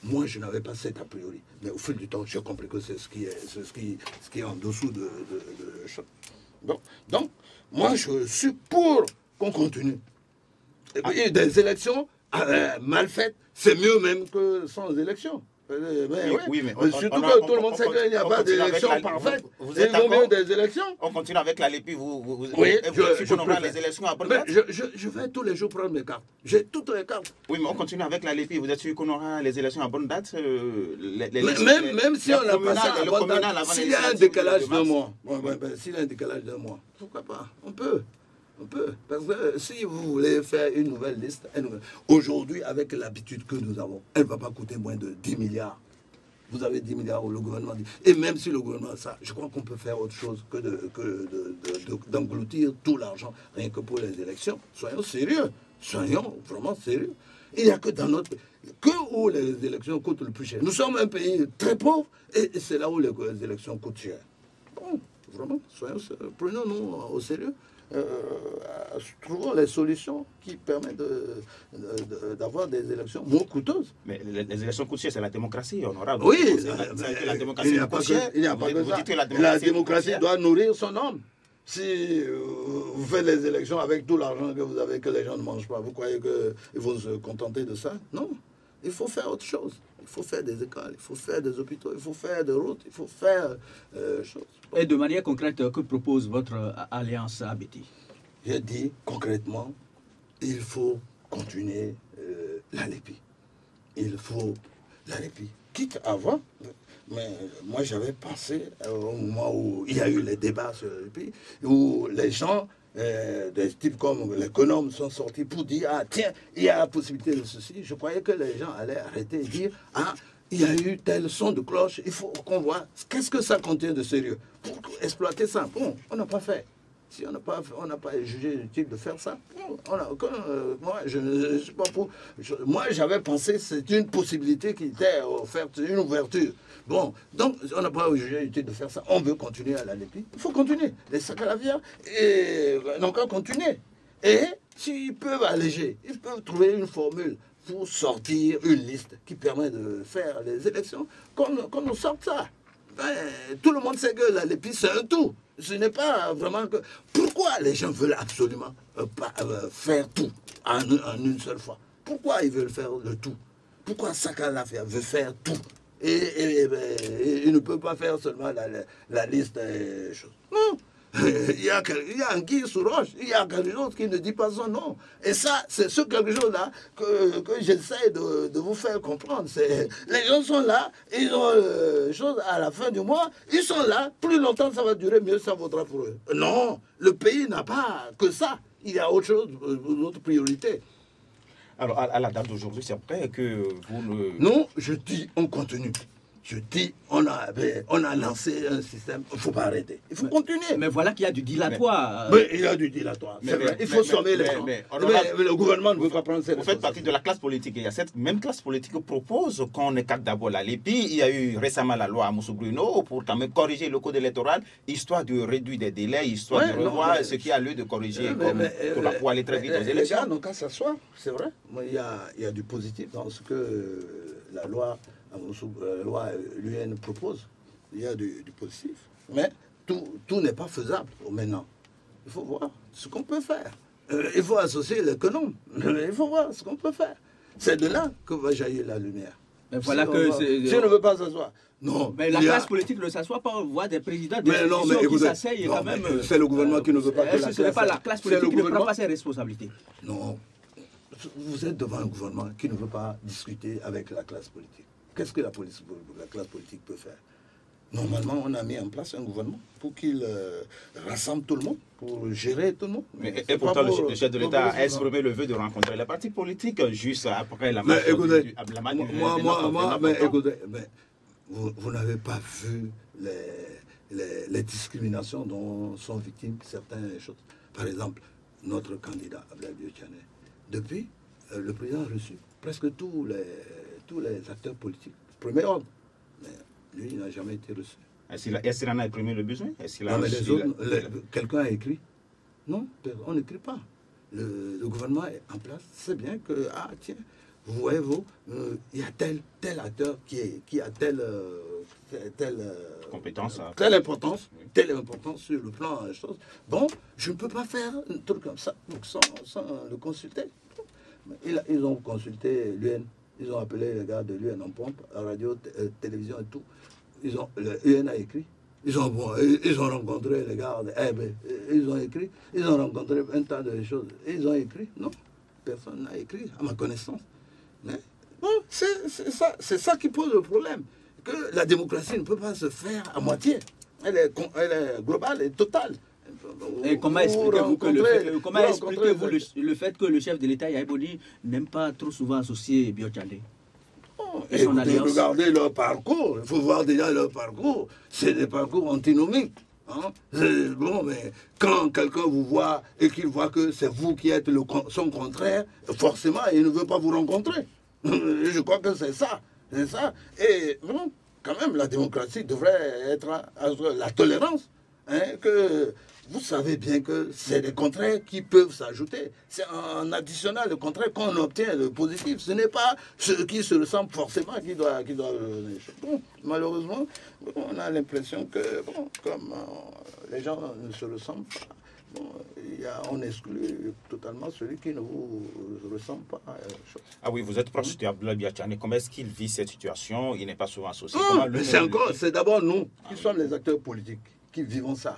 Moi, je n'avais pas cet a priori. Mais au fil du temps, j'ai compris que c'est ce qui est en dessous de ça. Bon. Donc, moi, je suis pour qu'on continue. Et puis, des élections mal faites, c'est mieux même que sans élections. Oui, mais surtout que tout le monde sait qu'il n'y a pas d'élections parfaites. Il vaut mieux des élections. On continue avec la LEPI, oui, je préfère les élections à bonne date. Je vais tous les jours prendre mes cartes. J'ai toutes les cartes. Oui, mais on continue avec la LEPI. Vous êtes sûr qu'on aura les élections à bonne date? Même si on n'a pas ça à bonne date, s'il y a un décalage d'un mois, s'il y a un décalage d'un mois, pourquoi pas? On peut. Parce que si vous voulez faire une nouvelle liste, aujourd'hui, avec l'habitude que nous avons, elle ne va pas coûter moins de 10 milliards. Vous avez 10 milliards où le gouvernement dit. Et même si le gouvernement a ça, je crois qu'on peut faire autre chose que d'engloutir tout l'argent, rien que pour les élections. Soyons sérieux. Soyons vraiment sérieux. Il n'y a que dans notre pays, où les élections coûtent le plus cher. Nous sommes un pays très pauvre et c'est là où les élections coûtent cher. Bon, vraiment, prenons-nous au sérieux. Trouvons les solutions qui permettent d'avoir des élections moins coûteuses. Mais les élections coûtent cher, c'est la démocratie, honorable. Oui, la démocratie il n'y a pas que ça. La démocratie doit nourrir son homme. Si vous faites les élections avec tout l'argent que vous avez, que les gens ne mangent pas, vous croyez qu'ils vont se contenter de ça? Non. Il faut faire autre chose. Il faut faire des écoles, il faut faire des hôpitaux, il faut faire des routes, il faut faire choses. Et de manière concrète, que propose votre alliance Abeti? J'ai dit concrètement, il faut continuer la LEPI. Il faut la LEPI. Quitte avant, mais moi j'avais pensé au moment où il y a eu les débats sur la LEPI, où les gens, des types comme l'économe sont sortis pour dire, ah tiens, il y a la possibilité de ceci. Je croyais que les gens allaient arrêter et dire, ah, il y a eu tel son de cloche, il faut qu'on voit qu'est-ce que ça contient de sérieux pour exploiter ça. Bon, on n'a pas fait. Si on n'a pas jugé utile de faire ça, moi, je ne suis pas pour. Moi, j'avais pensé que c'était une possibilité qui était offerte, une ouverture. Bon, donc, on n'a pas jugé utile de faire ça. On veut continuer à la LEPI. Il faut continuer. Les Sakalafia n'ont qu'à continuer. Et s'ils peuvent alléger, ils peuvent trouver une formule pour sortir une liste qui permet de faire les élections, qu'on nous sorte ça. Tout le monde sait que la LEPI, c'est un tout. Ce n'est pas vraiment que... Pourquoi les gens veulent absolument faire tout en une seule fois? Pourquoi ils veulent faire le tout? Pourquoi Sakalafia veut faire tout? Et il ne peut pas faire seulement la liste des choses. Non, il y a anguille sous roche, il y a quelque chose qui ne dit pas son nom. Et ça, c'est ce quelque chose-là que j'essaie de vous faire comprendre. Les gens sont là, ils ont chose à la fin du mois, ils sont là, plus longtemps ça va durer, mieux ça vaudra pour eux. Non, le pays n'a pas que ça. Il y a autre chose, d'autres priorités. Alors, à la date d'aujourd'hui, c'est vrai que vous ne... Non, je dis, on continue. Je dis, on a lancé un système, il ne faut pas arrêter. Il faut continuer. Mais voilà qu'il y a du dilatoire. Mais il y a du dilatoire, c'est vrai. Il faut sommer les gens. Mais le gouvernement ne veut pas prendre ses Vous faites partie de la classe politique. Et il y a cette même classe politique qui propose qu'on écarte d'abord la LEPI. Il y a eu récemment la loi à Moussou Bruno pour quand même corriger le code électoral, histoire de réduire des délais, histoire de revoir ce qui a lieu de corriger pour aller très vite aux élections. Les gens n'ont qu'à s'asseoir, c'est vrai. Il y a du positif dans ce que la loi l'UN propose. Il y a du positif. Mais tout n'est pas faisable maintenant. Il faut voir ce qu'on peut faire. Il faut associer l'économe. Il faut voir ce qu'on peut faire. C'est de là que va jaillir la lumière. Mais voilà que si on ne veut pas s'asseoir. Non. Mais la classe politique ne s'assoit pas, on voit des présidents d'institutions qui s'asseyent quand même. C'est le gouvernement qui ne veut pas que la classe... Ce n'est pas la classe politique qui ne prend pas ses responsabilités. Non. Vous êtes devant un gouvernement qui ne veut pas discuter avec la classe politique. Qu'est-ce que la classe politique peut faire? Normalement, on a mis en place un gouvernement pour qu'il rassemble tout le monde, pour gérer tout le monde. Et pourtant, le chef de l'État a exprimé le vœu de rencontrer les partis politiques juste après la marche. Écoutez, vous n'avez pas vu les discriminations dont sont victimes certaines choses. Par exemple, notre candidat, Abdoulaye Biotchane, depuis, le président a reçu presque tous les acteurs politiques, premier ordre. Mais lui, il n'a jamais été reçu. Est-ce qu'il en a exprimé le besoin? Non, mais les autres, quelqu'un a écrit? Non, on n'écrit pas. Le gouvernement est en place. C'est bien que, tiens, vous voyez, il y a tel acteur qui a telle compétence, telle importance sur le plan des choses. Bon, je ne peux pas faire un truc comme ça sans le consulter. Ils ont consulté l'UN. Ils ont appelé les gars de l'UN en pompe, à radio, télévision et tout. L'UN a écrit. Ils ont rencontré les gars de ils ont écrit. Ils ont rencontré un tas de choses. Ils ont écrit. Non, personne n'a écrit, à ma connaissance. Mais bon, c'est ça qui pose le problème. Que la démocratie ne peut pas se faire à moitié. Elle est globale et totale. Et comment expliquez-vous le fait que le chef de l'État, Yahya Boni, n'aime pas trop souvent associer Biotchane? Regardez leur parcours. Il faut voir déjà leur parcours. C'est des parcours antinomiques. Hein? Bon, mais quand quelqu'un vous voit et qu'il voit que c'est vous qui êtes son contraire, forcément, il ne veut pas vous rencontrer. Je crois que c'est ça. C'est ça. Et bon, quand même, la démocratie devrait être la tolérance. Hein, que vous savez bien que c'est des contraires qui peuvent s'ajouter. C'est en additionnant le contraire qu'on obtient le positif. Ce n'est pas ce qui se ressemble forcément qui doit bon, malheureusement, on a l'impression que, bon, comme les gens ne se ressemblent pas, bon, on exclut totalement celui qui ne vous ressemble pas. Ah oui, vous êtes proche de Abdoulaye Biotchane. Comment est-ce qu'il vit cette situation? Il n'est pas souvent associé. C'est d'abord nous qui sommes les acteurs politiques qui vivons ça.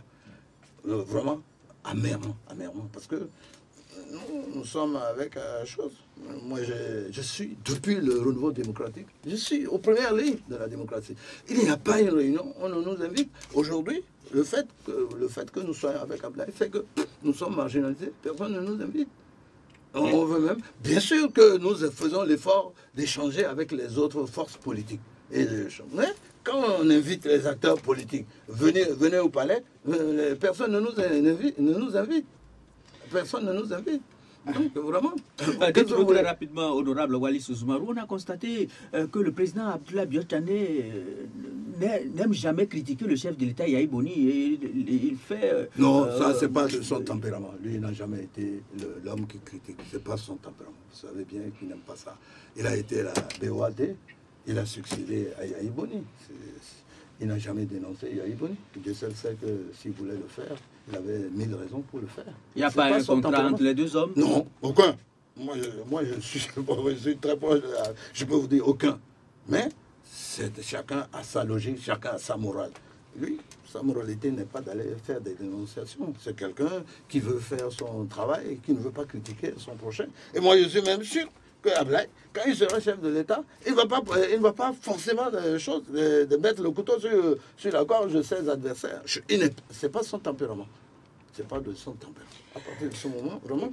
Vraiment amèrement, parce que nous sommes avec chose. Moi, je suis, depuis le renouveau démocratique, je suis aux premières lignes de la démocratie. Il n'y a pas une réunion, on nous invite. Aujourd'hui, le fait que nous soyons avec Abdoulaye fait que nous sommes marginalisés, personne ne nous invite. On veut même, bien sûr que nous faisons l'effort d'échanger avec les autres forces politiques. Mais quand on invite les acteurs politiques, venez au palais, personne ne nous invite. Personne ne nous invite. Donc, vraiment. Très rapidement, honorable Wallis Ousmarou, on a constaté que le président Abdoulaye Biotchane n'aime jamais critiquer le chef de l'État, Yahya Boni. Il fait. Non, ça, c'est pas de son tempérament. Lui, il n'a jamais été l'homme qui critique. C'est pas son tempérament. Vous savez bien qu'il n'aime pas ça. Il a été la BOAD. Il a succédé à Yahya Boni. Il n'a jamais dénoncé Yahya Boni. Dieu seul sait que s'il voulait le faire, il avait 1000 raisons pour le faire. Il n'y a pas un contrat entre les deux hommes? Non, aucun. Moi, je suis très proche. Je peux vous dire aucun. Mais chacun a sa logique, chacun a sa morale. Lui, Sa moralité n'est pas d'aller faire des dénonciations. C'est quelqu'un qui veut faire son travail et qui ne veut pas critiquer son prochain. Et moi, je suis même sûr que Ablaye, quand il sera chef de l'État, il ne va pas forcément de mettre le couteau sur la gorge de ses adversaires. Ce n'est pas son tempérament. C'est pas de son tempérament. À partir de ce moment, vraiment.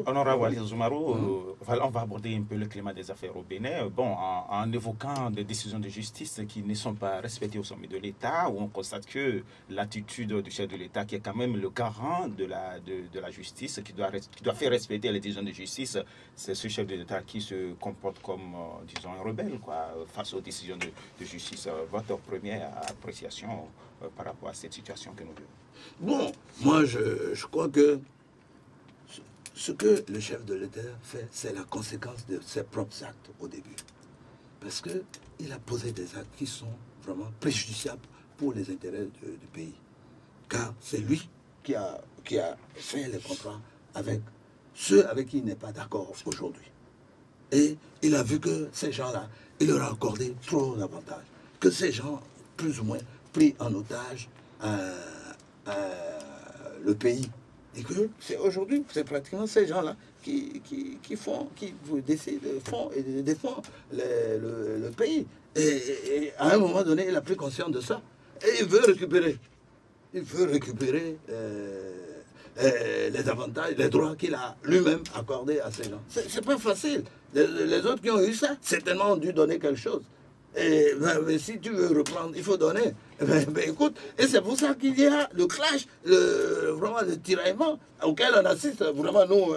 Honorable Walid Soumarou, on va aborder un peu le climat des affaires au Bénin. Bon, en évoquant des décisions de justice qui ne sont pas respectées au sommet de l'État, où on constate que l'attitude du chef de l'État, qui est quand même le garant de la justice, qui doit faire respecter les décisions de justice, c'est ce chef de l'État qui se comporte comme, disons, un rebelle, quoi, face aux décisions de justice. Votre première appréciation par rapport à cette situation que nous vivons? Bon, moi, je crois que ce que le chef de l'État fait, c'est la conséquence de ses propres actes au début. Parce qu'il a posé des actes qui sont vraiment préjudiciables pour les intérêts du pays. Car c'est lui qui a fait les contrats avec ceux avec qui il n'est pas d'accord aujourd'hui. Et il a vu que ces gens-là, il leur a accordé trop d'avantages. Que ces gens, plus ou moins, pris en otage le pays. Et que c'est aujourd'hui, c'est pratiquement ces gens-là qui décident, font et défendent le pays. Et à un moment donné, il a pris conscience de ça. Et il veut récupérer. Il veut récupérer les avantages, les droits qu'il a lui-même accordés à ces gens. C'est pas facile. Les autres qui ont eu ça, certainement ont dû donner quelque chose. Et mais si tu veux reprendre, il faut donner. Écoute, et c'est pour ça qu'il y a le clash, vraiment le tiraillement auquel on assiste. Vraiment, nous,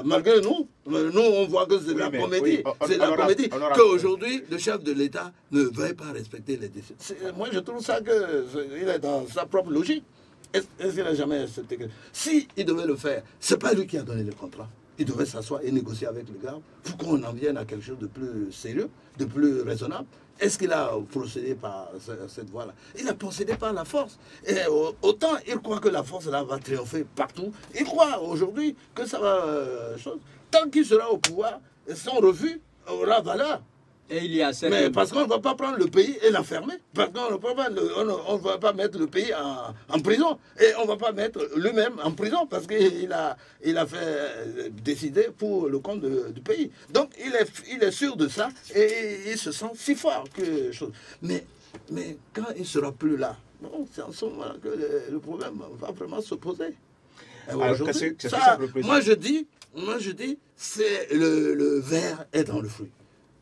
malgré nous, on voit que c'est la comédie. C'est la comédie qu'aujourd'hui, le chef de l'État ne veuille pas respecter les décisions. Moi, je trouve ça qu'il est dans sa propre logique. Est-ce qu'il n'a jamais accepté que... Si il devait le faire, c'est pas lui qui a donné le contrat. Il devait s'asseoir et négocier avec le gars pour qu'on en vienne à quelque chose de plus sérieux, de plus raisonnable. Est-ce qu'il a procédé par cette voie-là? Il a procédé par la force. Et autant il croit que la force là va triompher partout, il croit aujourd'hui que ça va... tant qu'il sera au pouvoir, son refus aura valeur. Et il y a cette... Mais parce qu'on ne va pas prendre le pays et l'enfermer. Parce qu'on ne va pas mettre le pays en prison. Et on ne va pas mettre lui-même en prison parce qu'il a fait décider pour le compte du pays. Donc il est sûr de ça et il se sent si fort que chose. Mais quand il ne sera plus là, bon, c'est en ce moment que le problème va vraiment se poser. Moi je dis, c'est le verre est dans le fruit.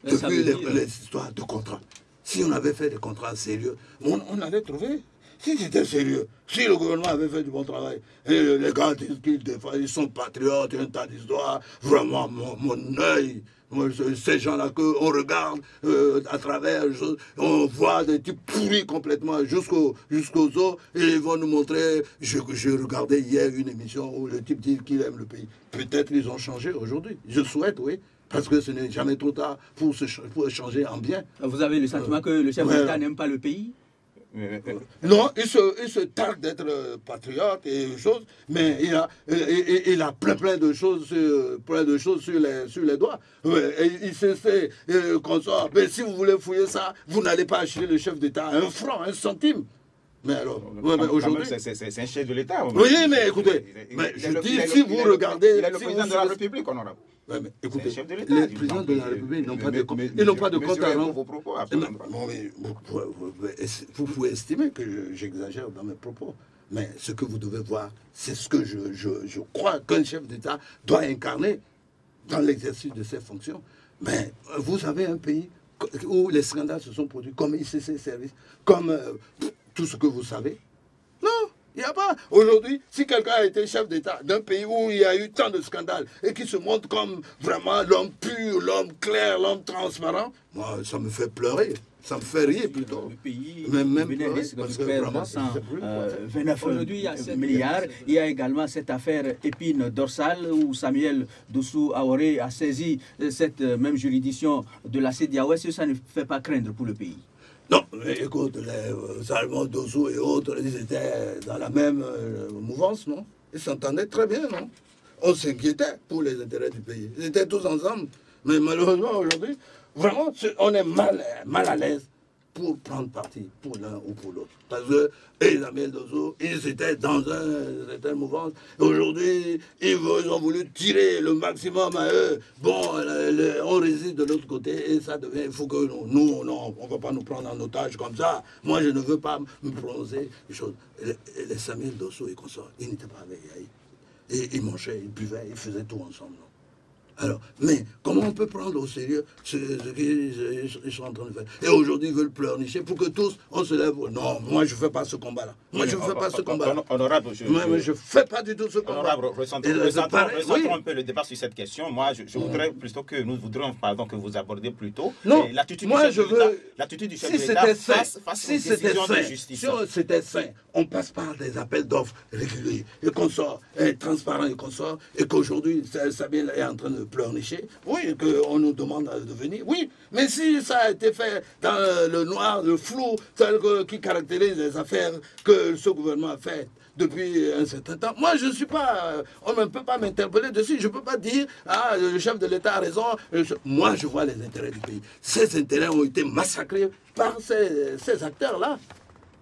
Depuis les histoires de contrats. Si on avait fait des contrats sérieux, on avait trouvé. Si c'était sérieux, si le gouvernement avait fait du bon travail, et les gars disent qu'ils défendent, ils sont patriotes, il y a un tas d'histoires, vraiment mon œil, ces gens-là qu'on regarde à travers, on voit des types pourris complètement jusqu'aux os, et ils vont nous montrer. Je regardais hier une émission où le type dit qu'il aime le pays. Peut-être ils ont changé aujourd'hui. Je souhaite, oui. Parce que ce n'est jamais trop tard pour changer en bien. Vous avez le sentiment que le chef de l'État n'aime pas le pays? Non, il se targue d'être patriote et choses, mais il a plein de choses sur les doigts. Et il sait qu'on sort. Mais si vous voulez fouiller ça, vous n'allez pas acheter le chef d'État un franc, un centime. Mais alors, aujourd'hui... C'est un chef de l'État. Oui, mais écoutez, je dis, si vous regardez... Il est le président de la République, honorable. Ouais, mais écoutez, les présidents de la République n'ont pas de compte à rendre. Vous pouvez estimer que j'exagère dans mes propos, mais ce que vous devez voir, c'est ce que je crois qu'un chef d'État doit incarner dans l'exercice de ses fonctions. Mais vous avez un pays où les scandales se sont produits, comme ICC Service, comme tout ce que vous savez. Non, il n'y a pas. Aujourd'hui, si quelqu'un a été chef d'État d'un pays où il y a eu tant de scandales et qui se montre comme vraiment l'homme pur, l'homme clair, l'homme transparent, moi, ça me fait pleurer. Ça me fait rire plutôt. Le pays même risque de perdre 129 milliards. Il y a également cette affaire épine dorsale où Samuel Dossou Aoré a saisi cette même juridiction de la CEDEAO. Est-ce que ça ne fait pas craindre pour le pays? Non, mais écoute, les Salomon Dossou et autres, ils étaient dans la même mouvance, non? Ils s'entendaient très bien, non? On s'inquiétait pour les intérêts du pays. Ils étaient tous ensemble. Mais malheureusement, aujourd'hui, vraiment, on est mal à l'aise pour prendre parti pour l'un ou pour l'autre. Parce que et Samuel Dosso, ils étaient dans un certain mouvement. Aujourd'hui, ils ont voulu tirer le maximum à eux. Bon, on résiste de l'autre côté et ça devient. Il faut que nous, on ne va pas nous prendre en otage comme ça. Moi, je ne veux pas me prononcer des choses. Les Samuel Dosso et consorts, ils n'étaient pas avec Yahi. Et ils mangeaient, ils buvaient, ils faisaient tout ensemble. Non? Alors, mais comment on peut prendre au sérieux ce qu'ils sont en train de faire? Et aujourd'hui, ils veulent pleurnicher pour que tous, on se lève. Non, moi, je ne fais pas ce combat-là. Moi, je ne fais pas ce combat-là. Honorable, je ne fais pas du tout ce combat. Honorable, ressentons un peu le débat sur cette question. Moi, je voudrais plutôt que nous voudrions, pardon, que vous abordiez plutôt. Non, moi, je veux... L'attitude du chef de l'État face aux décisions de justice. Si c'était sain, on passe par des appels d'offres réguliers, et qu'on sort transparent et qu'on sort, et qu'aujourd'hui, Sabine est en train de pleurnicher, oui, qu'on nous demande de venir, oui, mais si ça a été fait dans le noir, le flou, tel qui caractérise les affaires que ce gouvernement a faites depuis un certain temps, moi je ne suis pas, on ne peut pas m'interpeller dessus, je ne peux pas dire, ah, le chef de l'État a raison, moi je vois les intérêts du pays. Ces intérêts ont été massacrés par ces acteurs-là.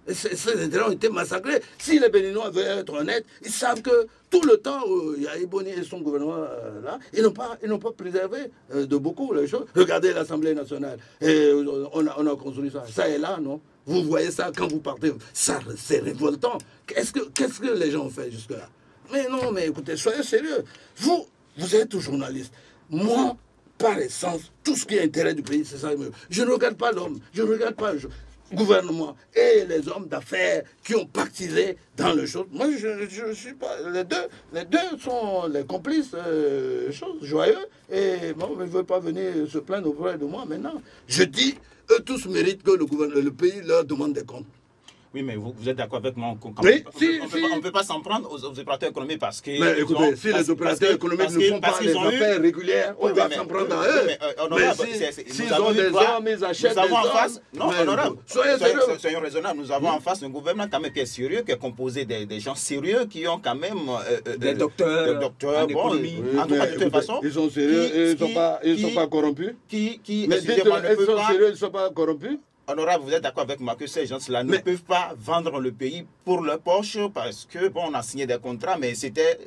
Ces intérêts ont été massacrés. Si les Béninois veulent être honnêtes, ils savent que tout le temps où il y a Ebony et son gouvernement là, ils n'ont pas préservé de beaucoup les choses. Regardez l'Assemblée nationale. Et on a construit ça. Ça est là, non? Vous voyez ça quand vous partez. Ça, c'est révoltant. Qu'est-ce que les gens ont fait jusque-là? Mais non, mais écoutez, soyez sérieux. Vous êtes journaliste. Moi, par essence, tout ce qui est intérêt du pays, c'est ça. Je ne regarde pas l'homme. Je ne regarde pas le gouvernement et les hommes d'affaires qui ont pactisé dans le chose. Moi, je suis pas... Les deux sont les complices joyeux. Et bon, ils ne veulent pas venir se plaindre auprès de moi maintenant. Je dis, eux tous méritent que le pays leur demande des comptes. Oui, mais vous êtes d'accord avec moi? On ne peut pas s'en prendre aux opérateurs économiques parce que... Mais écoutez, si les opérateurs économiques ne font pas les affaires régulières, on va s'en prendre à eux. Mais s'ils ont des hommes, ils achètent des hommes... Non, honorable, soyons raisonnables. Nous avons en face un gouvernement quand même qui est sérieux, qui est composé des gens sérieux, qui ont quand même... des docteurs en économie. En tout cas, de toute façon... Ils sont sérieux et ils ne sont pas corrompus? Mais ils sont sérieux, ils ne sont pas corrompus? Honorable, vous êtes d'accord avec moi que ces gens-là ne peuvent pas vendre le pays pour leur poche parce que, bon, on a signé des contrats, mais c'était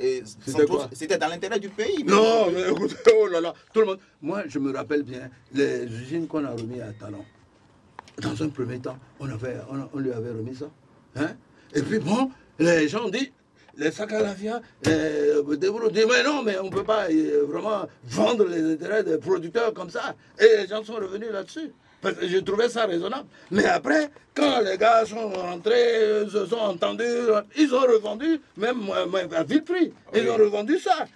dans l'intérêt du pays. Non, mais écoutez, oh là là, tout le monde. Moi, je me rappelle bien les usines qu'on a remis à Talon. Dans un premier temps, on lui avait remis ça. Hein? Et puis, bon, les gens ont dit, les sacs à la viande, disent, mais non, mais on ne peut pas vraiment vendre les intérêts des producteurs comme ça. Et les gens sont revenus là-dessus. Parce que je trouvais ça raisonnable. Mais après, quand les gars sont rentrés, se sont entendus, ils ont revendu, même à vil prix. Ils ont revendu ça.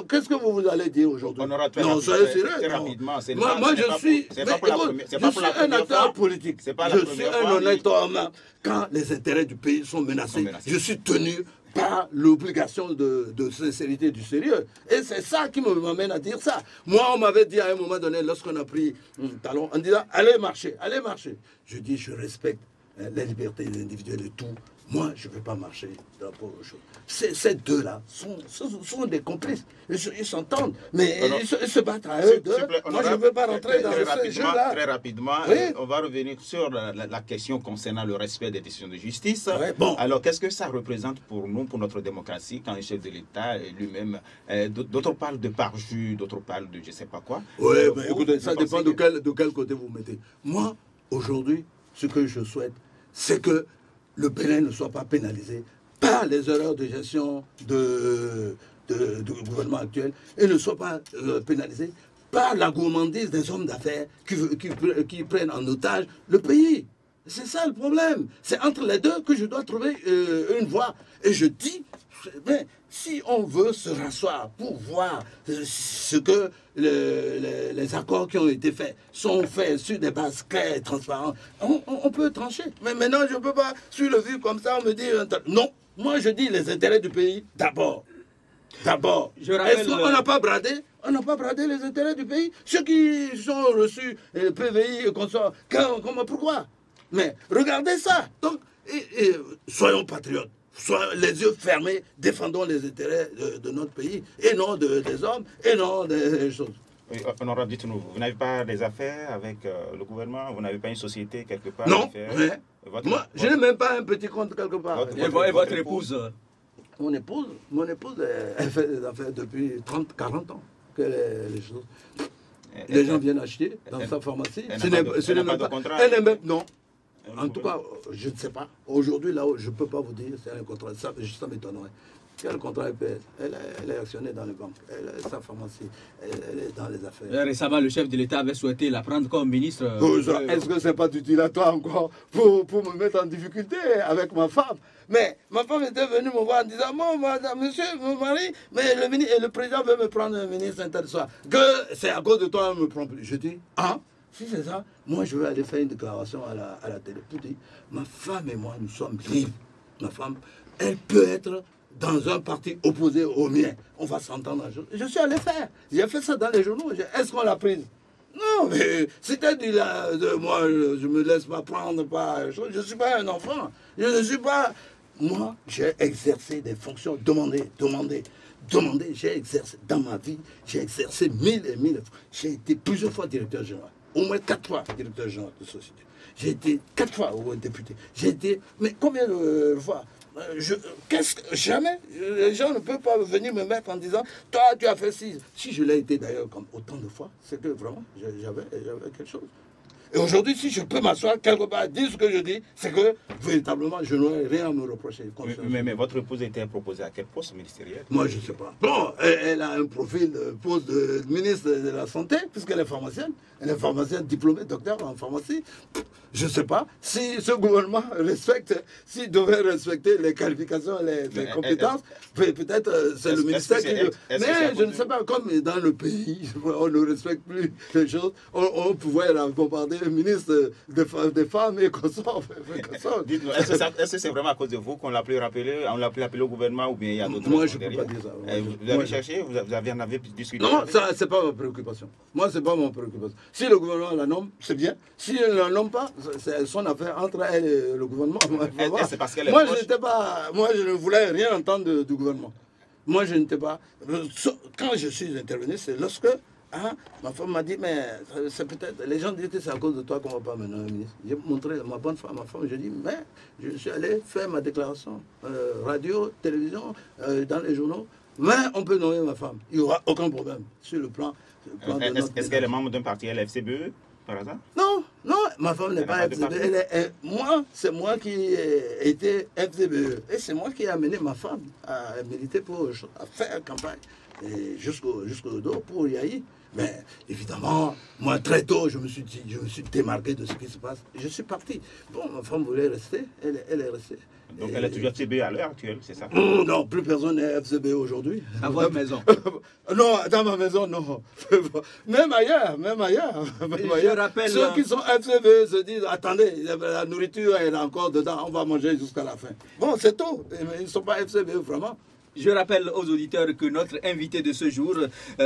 Qu'est-ce que vous allez dire aujourd'hui? Non, soyez sérieux. Rapidement. Moi, je suis un acteur politique. Je suis un honnête homme. Quand les intérêts du pays sont menacés, je suis tenu par l'obligation de sincérité, du sérieux. Et c'est ça qui m'amène à dire ça. Moi, on m'avait dit à un moment donné, lorsqu'on a pris Talon, en disant, allez marcher, allez marcher. Je dis, je respecte les libertés individuelles et tout. Moi, je ne vais pas marcher dans pour chose. Ces deux-là sont des complices. Ils s'entendent, mais ils se battent à eux deux. Moi, je ne veux pas rentrer dans ce jeu-là. Très rapidement, on va revenir sur la question concernant le respect des décisions de justice. Ouais, bon. Alors, qu'est-ce que ça représente pour nous, pour notre démocratie, quand un chef de l'État lui-même, d'autres parlent de parjure, d'autres parlent de je ne sais pas quoi. Oui, mais écoutez, ça dépend de quel côté vous mettez. Moi, aujourd'hui, ce que je souhaite, c'est que le Bénin ne soit pas pénalisé par les erreurs de gestion du gouvernement actuel et ne soit pas pénalisé par la gourmandise des hommes d'affaires qui prennent en otage le pays. C'est ça le problème. C'est entre les deux que je dois trouver une voie. Et je dis, mais si on veut se rasseoir pour voir ce que les accords qui ont été faits sont faits sur des bases claires et transparentes, on peut trancher. Mais maintenant, je ne peux pas, sur le vue comme ça, me dire non. Moi, je dis les intérêts du pays d'abord. D'abord. Est-ce qu'on n'a pas bradé? On n'a pas bradé les intérêts du pays. Ceux qui sont reçus, PVI et consorts, pourquoi? Mais regardez ça. Donc, soyons patriotes. Soyons les yeux fermés, défendons les intérêts de notre pays, et non des hommes, et non des choses. Oui, honorable, dites-nous, vous n'avez pas des affaires avec le gouvernement? Vous n'avez pas une société quelque part? Non, moi, je n'ai même pas un petit compte quelque part. Et votre épouse? Mon épouse, elle fait des affaires depuis 30, 40 ans. Que les choses. Les gens viennent acheter dans sa pharmacie. Elle n'a pas de contrat? Elle n'est même, non. En tout cas, je ne sais pas. Aujourd'hui, là, je ne peux pas vous dire c'est un contrat. Ça m'étonnerait. Quel contrat elle peut être? Elle est actionnée dans les banques. Elle est sa pharmacie. Elle est dans les affaires. Récemment, le chef de l'État avait souhaité la prendre comme ministre. Est-ce que ce n'est pas utilisatoire encore pour me mettre en difficulté avec ma femme? Mais ma femme était venue me voir en disant, bon, madame, monsieur, mon mari, mais le président veut me prendre un ministre intérieur. Que c'est à cause de toi, on ne me prend plus. Je dis, ah, si c'est ça, moi je vais aller faire une déclaration à la télé. Pour dire, ma femme et moi, nous sommes libres. Ma femme, elle peut être dans un parti opposé au mien. On va s'entendre un jour. Je suis allé faire. J'ai fait ça dans les journaux. Est-ce qu'on l'a prise? Non, mais c'était dit là, moi, je ne me laisse pas prendre par... Je ne suis pas un enfant. Je ne suis pas... Moi, j'ai exercé des fonctions demandées. J'ai exercé dans ma vie, j'ai exercé mille et mille fois. J'ai été plusieurs fois directeur général. Au moins 4 fois directeur général de société. J'ai été 4 fois député. J'ai été... Mais combien de fois? Jamais, les gens ne peuvent pas venir me mettre en disant, toi tu as fait ci. Si je l'ai été d'ailleurs comme autant de fois, c'est que vraiment j'avais quelque chose. Et aujourd'hui, si je peux m'asseoir quelque part, dire ce que je dis, c'est que véritablement je n'aurais rien à me reprocher. Mais votre épouse a été proposée à quel poste ministériel? Moi, je ne sais pas. Bon, elle a un profil de poste de ministre de la Santé, puisqu'elle est pharmacienne. Elle est pharmacienne diplômée, docteur en pharmacie. Je ne sais pas si ce gouvernement respecte, s'il devait respecter les qualifications, les compétences, peut-être c'est le ministère qui... Mais je ne sais pas, comme dans le pays, on ne respecte plus les choses, on pouvait la bombarder le ministre des femmes et qu'on sort. Dites-nous, est-ce que c'est vraiment à cause de vous qu'on l'a plus rappelé, au gouvernement ou bien il y a d'autres... Moi, je ne peux pas dire ça. Vous avez cherché, vous en avez discuté? Non, ça, ce n'est pas ma préoccupation. Moi, ce n'est pas mon préoccupation. Si le gouvernement la nomme, c'est bien. S'il ne la nomme pas, c'est son affaire entre elle et le gouvernement. C'est parce qu'elle est moi, proche. Moi, je ne voulais rien entendre du gouvernement. Moi, je n'étais pas... Quand je suis intervenu, c'est lorsque ma femme m'a dit, mais c'est peut-être... Les gens disent que c'est à cause de toi qu'on ne va pas mener un ministre. J'ai montré ma bonne femme, ma femme, je dis, mais je suis allé faire ma déclaration, radio, télévision, dans les journaux, mais on peut nommer ma femme. Il n'y aura aucun problème sur le plan de notre... Est-ce qu'elle est membre d'un parti LFCBE, par hasard? Non, ma femme n'est pas FCBE. C'est moi qui ai été FCBE. Et c'est moi qui ai amené ma femme à militer à faire campagne jusqu'au dos pour Yahi. Mais évidemment, moi très tôt, je me suis démarqué de ce qui se passe. Je suis parti. Bon, ma femme voulait rester, elle est restée. Donc elle est toujours FCBE à l'heure actuelle, c'est ça? Non, plus personne n'est FCBE aujourd'hui. À votre maison? Non, dans ma maison, non. Même ailleurs. Je rappelle... Ceux qui sont FCBE se disent, attendez, la nourriture elle est encore dedans, on va manger jusqu'à la fin. Bon, c'est tout. Ils ne sont pas FCBE, vraiment. Je rappelle aux auditeurs que notre invité de ce jour,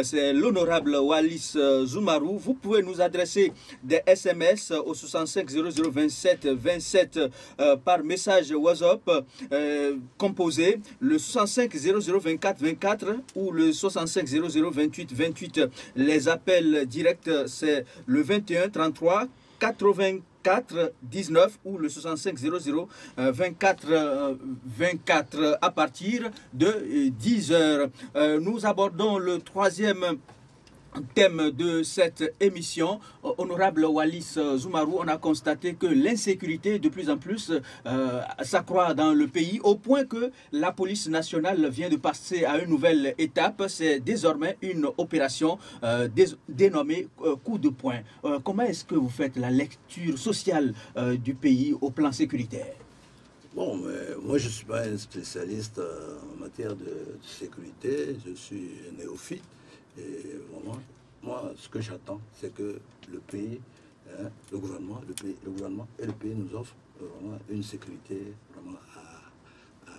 c'est l'honorable Wallis Zoumarou. Vous pouvez nous adresser des SMS au 65 00 27 27 par message WhatsApp composé le 65 00 24 24 ou le 65 00 28 28. Les appels directs, c'est le 21 33 84 19 ou le 65 00 24 24 à partir de 10 heures. Nous abordons le troisième thème de cette émission. Honorable Wallis Zoumarou, on a constaté que l'insécurité de plus en plus s'accroît dans le pays au point que la police nationale vient de passer à une nouvelle étape. C'est désormais une opération dénommée coup de poing. Comment est-ce que vous faites la lecture sociale du pays au plan sécuritaire? Bon, mais moi je ne suis pas un spécialiste en matière de sécurité, je suis néophyte. Et vraiment, moi, ce que j'attends, c'est que le pays, le gouvernement et le pays nous offrent vraiment une sécurité vraiment à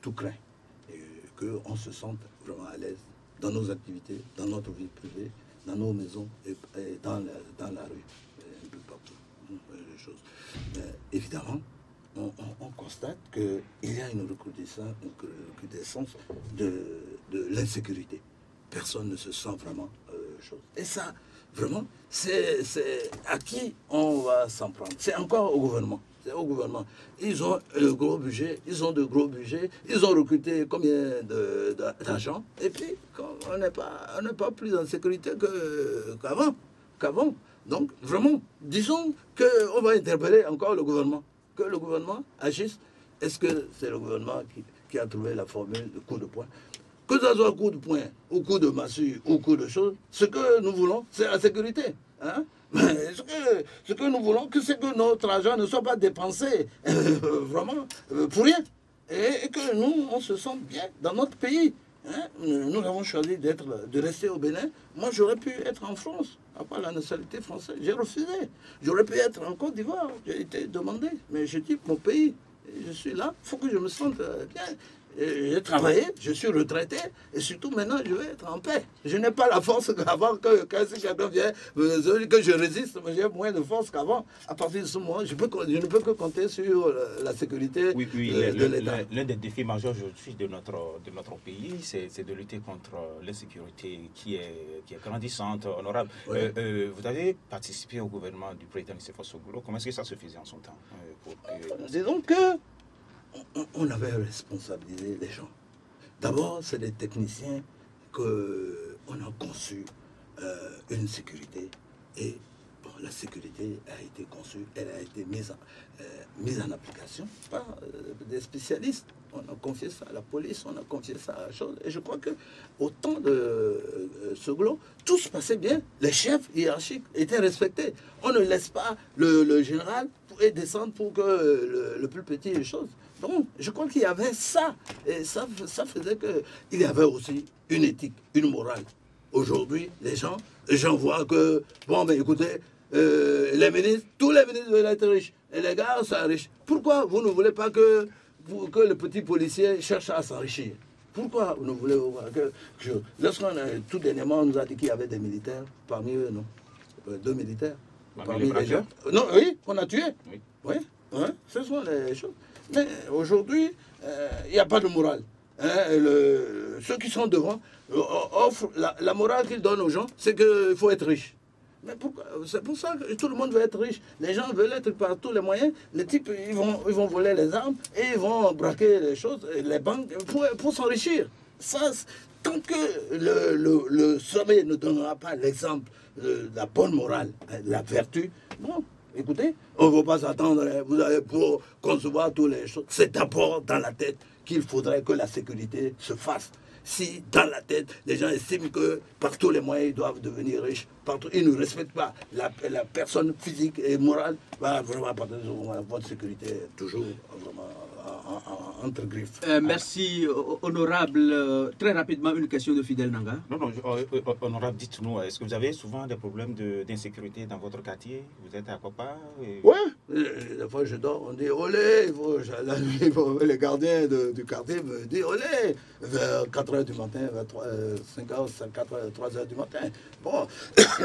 tout craint. Et qu'on se sente vraiment à l'aise dans nos activités, dans notre vie privée, dans nos maisons et dans la rue, un peu partout. Les choses. Mais évidemment, on constate qu'il y a une recrudescence de l'insécurité. Personne ne se sent vraiment choses. Et ça, vraiment, c'est à qui on va s'en prendre? C'est encore au gouvernement. C'est au gouvernement. Ils ont le gros budget, ils ont de gros budgets, ils ont recruté combien d'agents, et puis on n'est pas plus en sécurité qu'avant. Donc, vraiment, disons qu'on va interpeller encore le gouvernement, que le gouvernement agisse. Est-ce que c'est le gouvernement qui a trouvé la formule de coup de poing? Que ce soit coup de poing, ou coup de massue, ou coup de chose, ce que nous voulons, c'est la sécurité. Hein? Ce que nous voulons, c'est que notre argent ne soit pas dépensé vraiment pour rien. Et que nous, on se sente bien dans notre pays. Hein? Nous avons choisi de rester au Bénin. Moi, j'aurais pu être en France, à part la nationalité française. J'ai refusé. J'aurais pu être en Côte d'Ivoire. J'ai été demandé. Mais j'ai dit, mon pays, je suis là, il faut que je me sente bien. J'ai travaillé, je suis retraité, et surtout maintenant je vais être en paix. Je n'ai pas la force qu'avant, quand si quelqu'un vient, que je résiste, j'ai moins de force qu'avant. À partir de ce moment, je ne peux que compter sur la sécurité de l'État. L'un des défis majeurs aujourd'hui de notre pays, c'est de lutter contre l'insécurité qui est grandissante, honorable. Oui. Vous avez participé au gouvernement du président Nicéphore Soglo. Comment est-ce que ça se faisait en son temps Disons que on avait responsabilisé les gens. D'abord, c'est des techniciens qu'on a conçu une sécurité. Et bon, la sécurité a été conçue, elle a été mise en application par des spécialistes. On a confié ça à la police, on a confié ça à la chose. Et je crois qu'au temps de Soglo, tout se passait bien. Les chefs hiérarchiques étaient respectés. On ne laisse pas le général descendre pour que le plus petit les choses. Donc, je crois qu'il y avait ça. Et ça faisait qu'il y avait aussi une éthique, une morale. Aujourd'hui, les gens voient que, bon, ben écoutez, les ministres, tous les ministres veulent être riches. Et les gars sont riches. Pourquoi vous ne voulez pas que le petit policier cherche à s'enrichir? Pourquoi vous ne voulez pas lorsqu'on a tout dernièrement, on nous a dit qu'il y avait des militaires parmi eux, non? 2 militaires. Parmi les gens. Non, oui, qu'on a tué. Oui. Oui, hein, ce sont les choses. Mais aujourd'hui, il n'y a pas de morale. Hein, ceux qui sont devant offrent la morale qu'ils donnent aux gens, c'est qu'il faut être riche. Mais pourquoi? C'est pour ça que tout le monde veut être riche. Les gens veulent être par tous les moyens. Les types, ils vont voler les armes et ils vont braquer les choses, les banques, pour s'enrichir. Ça, tant que le sommet ne donnera pas l'exemple de la bonne morale, de la vertu, bon, écoutez, on ne va pas s'attendre, vous allez pour concevoir toutes les choses. C'est d'abord dans la tête qu'il faudrait que la sécurité se fasse. Si dans la tête, les gens estiment que par tous les moyens, ils doivent devenir riches, partout, ils ne respectent pas la personne physique et morale, bah, vraiment, à partir de ce moment, votre sécurité est toujours vraiment entre griffes. Merci, honorable. Très rapidement, une question de Fidèle Nanga. Non, honorable, dites-nous, est-ce que vous avez souvent des problèmes d'insécurité dans votre quartier? Vous êtes à Kopa? Oui, des fois je dors, on dit olé, la nuit, les gardiens du quartier me disent olé, vers 4 h du matin, vers 5 h, 4 h, 3 h du matin. Bon,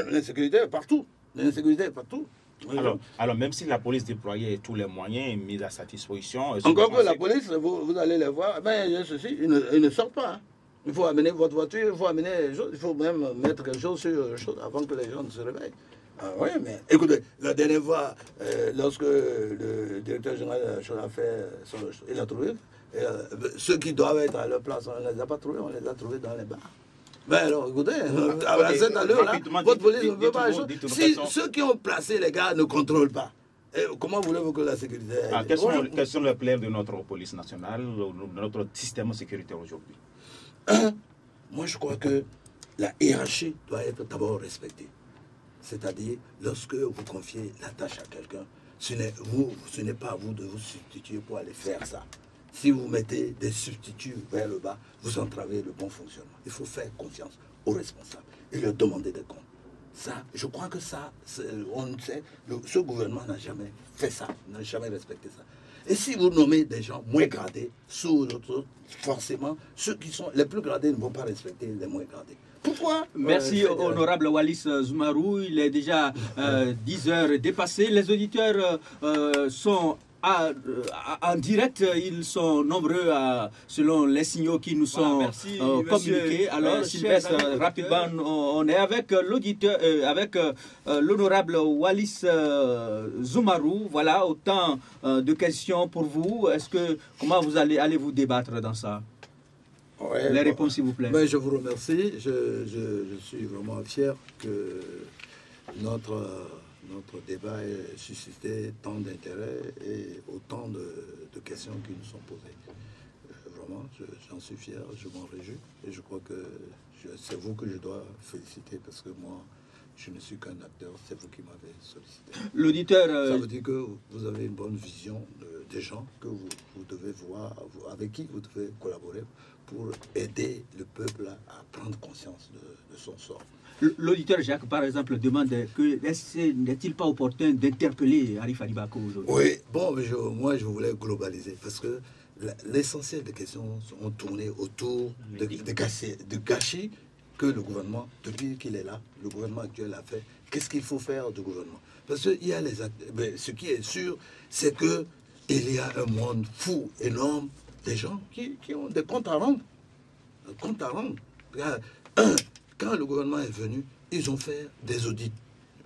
l'insécurité est partout. L'insécurité est partout. Oui. Alors, même si la police déployait tous les moyens mis à sa disposition... Encore que la police, vous allez les voir, ben, ceci, ils ne sortent pas. Hein. Il faut amener votre voiture, il faut amener les choses, il faut même mettre quelque chose sur les choses avant que les gens ne se réveillent. Ah, oui, mais écoutez, la dernière fois, lorsque le directeur général a fait il a trouvé, ceux qui doivent être à leur place, on ne les a pas trouvés, on les a trouvés dans les bars. Ben alors, écoutez, à cette allure-là, votre police ne peut pas... Si ceux qui ont placé les gars ne contrôlent pas, comment voulez-vous que la sécurité... Quels sont les plaies de notre police nationale, de notre système sécuritaire aujourd'hui? Moi, je crois que la hiérarchie doit être d'abord respectée. C'est-à-dire, lorsque vous confiez la tâche à quelqu'un, ce n'est pas à vous de vous substituer pour aller faire ça. Si vous mettez des substituts vers le bas, vous entravez le bon fonctionnement. Il faut faire confiance aux responsables et leur demander des comptes. Ça, je crois que ça, on sait, ce gouvernement n'a jamais fait ça, n'a jamais respecté ça. Et si vous nommez des gens moins gradés sous l'autre, forcément, ceux qui sont les plus gradés ne vont pas respecter les moins gradés. Pourquoi? Merci, honorable Wallis Zoumarou. Il est déjà 10 heures dépassé. Les auditeurs sont en direct, ils sont nombreux selon les signaux qui nous sont communiqués. Alors, Sylvestre, rapidement, on est avec l'auditeur, avec l'honorable Wallis Zoumarou. Voilà, autant de questions pour vous. Comment vous allez vous débattre dans ça? Ouais, les réponses, s'il vous plaît. Ben, je vous remercie. Je suis vraiment fier que notre débat ait suscité tant d'intérêt et autant de questions qui nous sont posées. Vraiment, j'en suis fier, je m'en réjouis. Et je crois que c'est vous que je dois féliciter parce que moi, je ne suis qu'un acteur, c'est vous qui m'avez sollicité. L'auditeur... Ça veut dire que vous avez une bonne vision des gens que vous devez voir, avec qui vous devez collaborer pour aider le peuple à prendre conscience de son sort. L'auditeur Jacques, par exemple, demande n'est-il pas opportun d'interpeller Arif Ali Bako aujourd'hui? Oui, bon, mais moi je voulais globaliser parce que l'essentiel des questions ont tourné autour de gâchis que le gouvernement, depuis qu'il est là, le gouvernement actuel a fait. Qu'est-ce qu'il faut faire du gouvernement? Parce que il y a ce qui est sûr, c'est que il y a un monde fou, énorme, des gens qui ont des comptes à rendre. Comptes à rendre. Quand le gouvernement est venu, ils ont fait des audits.